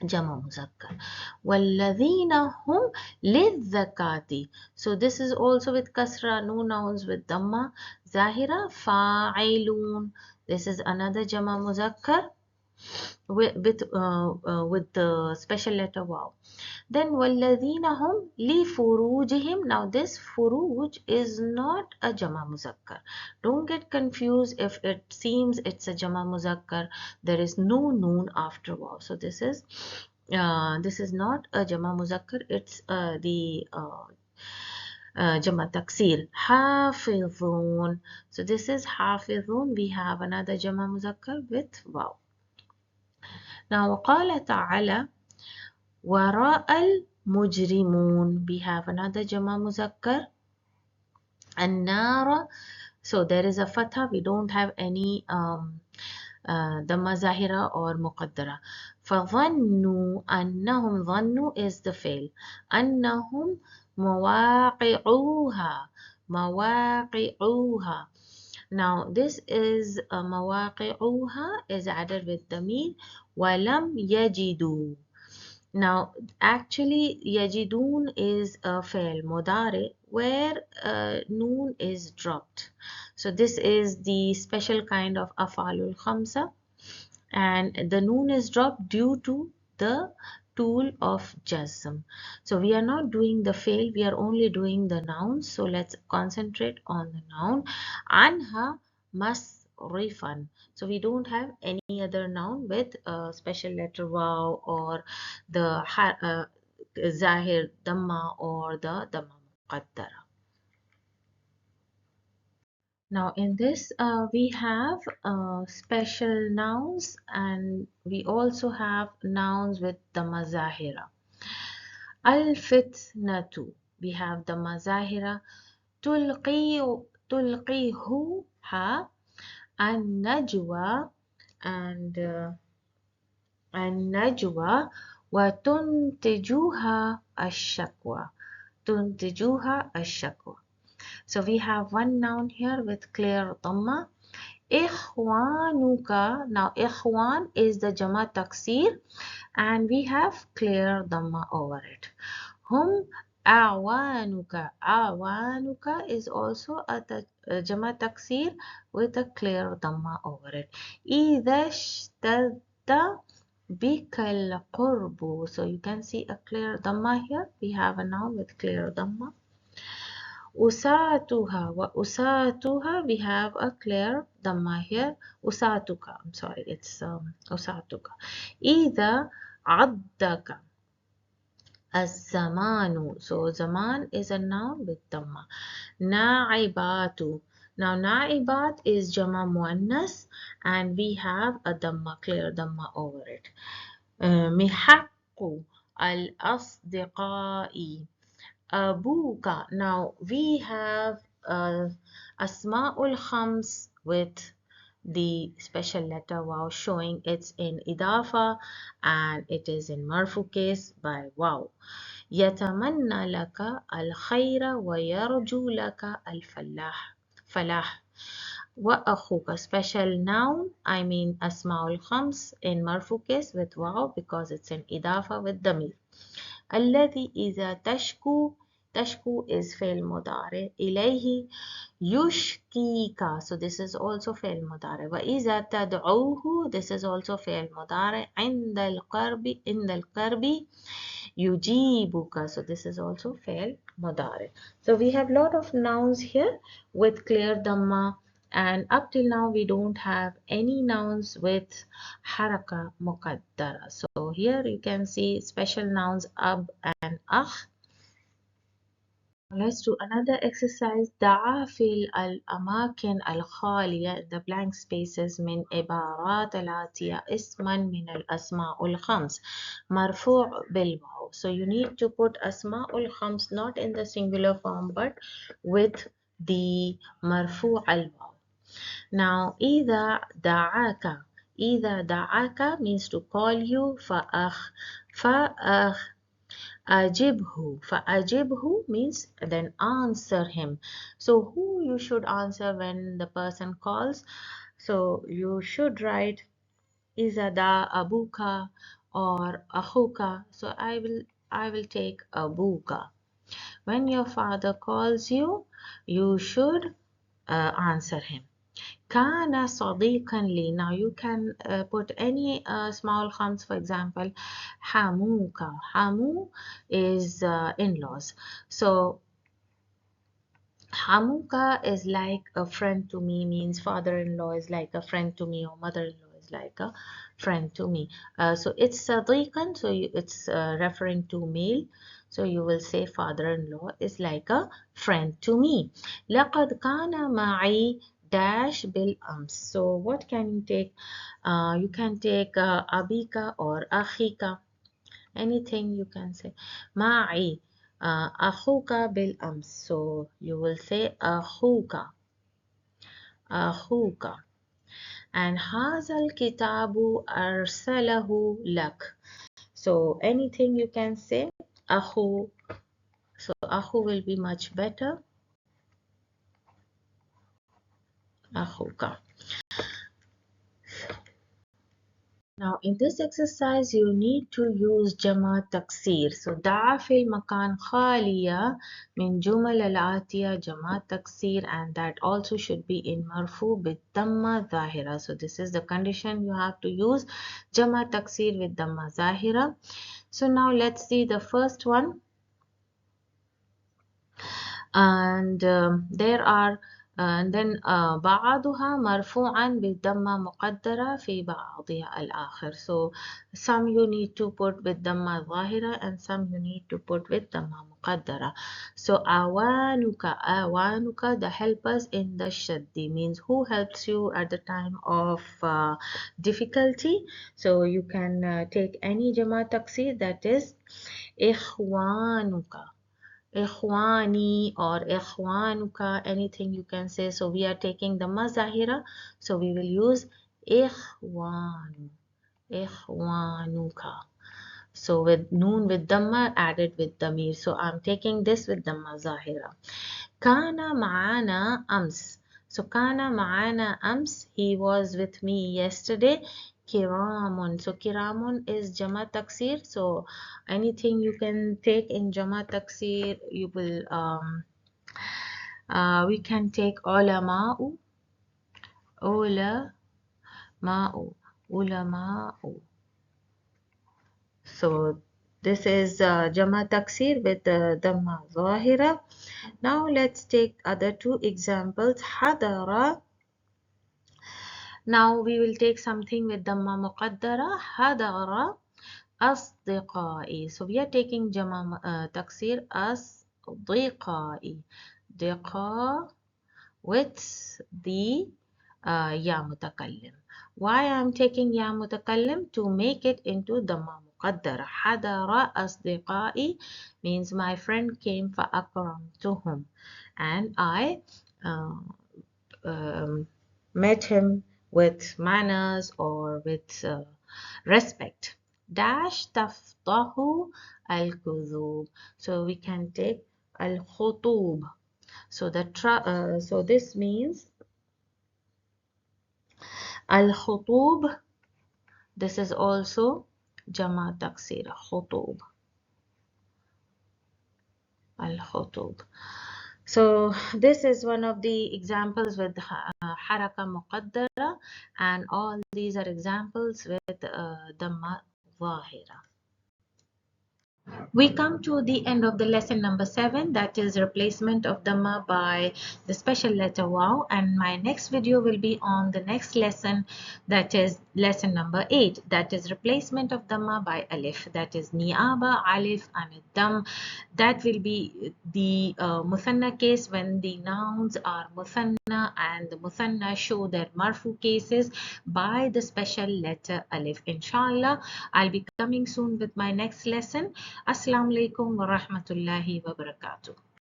Jama Muzakkar. وَالَّذِينَ هُمْ لِلزَّكَاةِ. So this is also with kasra, no nouns with damma zahira. فَاعِلُونَ. This is another Jama Muzakkar with the special letter waw. Then وَالَّذِينَ هُمْ لِفُرُوجِهِمْ. Now this furuj is not a Jama Muzakkar. Don't get confused if it seems it's a Jama Muzakkar. There is no noon after waw. So this is not a Jama Muzakkar. It's the Jama Taksir. Hafizun. So this is Hafizun. We have another Jama Muzakkar with waw. Now وقال تعالى وراء mujrimun. We have another jama muzakkar, an-nara. So there is a fatha, we don't have any damma zahira or muqaddara. فظنوا أنهم, ظنوا is the fail, أنهم مواقعوها, مواقعوها. Now this is مواقعوها is added with damir, ولم يجدوا. Now actually yajidun is a fail mudare where noon is dropped. So this is the special kind of afalul khamsa, and the noon is dropped due to the tool of jazm. So we are not doing the fail, we are only doing the nouns. So let's concentrate on the noun. Anha masrifan. So we don't have any other noun with a special letter waw or the zahir damma or the damma muqaddara. Now in this we have special nouns, and we also have nouns with the mazahira. Al-fitnatu, we have the mazahira. Tulqihu ha, an-najwa, and النجوى وتنتجها الشكوى, تنتجها الشكوى. So we have one noun here with clear dhamma. Ikhwanuka. Now ikhwan is the jama taksir and we have clear dhamma over it. Hum awanuka. Awanuka is also a jama taksir with a clear dhamma over it. Idha shtadda bikal qurbu. So you can see a clear dhamma here. We have a noun with clear dhamma. Usatuha wa usatuha, we have a clear dhamma here. Usatuka, I'm sorry, it's usatuka. Either addaka az-zamanu. So zaman is a noun with dhamma. Na'ibatu. Now na'ibat is jama muannas and we have a dhamma, clear dhamma over it. Mihaqqu al-asdiqai. Abuka. Now we have Asma'ul Khams with the special letter waw showing it's in idafa and it is in marfu case by waw. Yatamanna laka al-khayra wa yarju laka al-falah. Falah. Wa akhuka, special noun, I mean Asma'ul Khams in marfu case with waw because it's in idafa with damir. الذي إذا تشكو, تشكو is فعل مضارع, إليه يشكيك, so this is also فعل مضارع. وإذا تدعوه, this is also فعل مضارع. عند القرب, عند القرب يجيبك, so this is also فعل مضارع. So we have lot of nouns here with clear dhamma, and up till now we don't have any nouns with haraka muqaddara. So here you can see special nouns ab and akh. Let's do another exercise. دعا في الأماكن الخالية, the blank spaces, من عبارات الآتية اسما من الأسماء الخمس مرفوع بالواو. So you need to put أسماء الخمس not in the singular form but with the مرفوع الواو. Now إذا دعاك, إذا دعاك means to call you. فأخ أجبه, فأجبه means then answer him. So who you should answer when the person calls? So you should write إذا دعا أبوك or أخوك. So I will take أبوك. When your father calls you, you should answer him. Kana صديقا لي. Now you can put any small khams, for example, hamuka. Hamu is in-laws. So hamuka is like a friend to me, means father-in-law is like a friend to me, or mother-in-law is like a friend to me. So it's صديقا, so it's referring to male. So you will say father-in-law is like a friend to me. لقد كان معي dash bil ams. So what can you take? You can take abika or akhika. anything you can say. Ma'i akhuka bil ams. So you will say akhuka, akhuka. And hazal kitabu arsalahu lak. So anything you can say akhu. So akhu will be much better. Akhuka. Now in this exercise you need to use jama taksir. So da'a fil makan khaliya min jumal al-atiya jama taksir, and that also should be in marfu bid damma zahira. So this is the condition you have to use jama taksir with damma zahira. So now let's see the first one. And there are and then بعضها مرفوعا بالضمة مقدرة في بعضها الآخر. So some you need to put with ضمة ظاهرة and some you need to put with ضمة مقدرة. So أعوانك, the helpers in the shaddi, means who helps you at the time of difficulty. So you can take any jama taksir, that is إخوانك, Ikhwani or Ikhwanuka, anything you can say. So we are taking the mazahira, so we will use Ikhwanu, Ikhwanuka. So with noon with dhamma added with damir. So I'm taking this with the mazahira. Kana ma'ana ams. So kana ma'ana ams, he was with me yesterday. Kiramun. So kiramun is jama taksir. So anything you can take in jama taksir, you will we can take ulama'u, ulama'u, ulama'u. So this is jama taksir with dhamma zahira. Now let's take other two examples. Hadara. Now we will take something with dhamma muqaddara. Hadara asdiqai. So we are taking jama taksir asdiqai. Diqa with the ya mutakallim. Why I'm taking ya mutakallim? To make it into dhamma muqaddara. Hadara asdiqai means my friend came fa akramtuhum, and I met him with manners or with respect. Dash taftahu al-kuzub. So we can take al-khutub. So so this means al-khutub. This is also jama taksir. Khutub. Al-khutub. So this is one of the examples with haraka muqaddara, and all these are examples with dhamma zahira. We come to the end of the lesson number 7, that is replacement of dhamma by the special letter waw, and my next video will be on the next lesson, that is lesson number 8, that is replacement of dhamma by alif, that is niyaba, alif and dam. That will be the muthanna case when the nouns are muthanna and the muthanna show their marfu cases by the special letter alif. Inshallah, I'll be coming soon with my next lesson. Assalamu alaikum wa rahmatullahi wa barakatuh.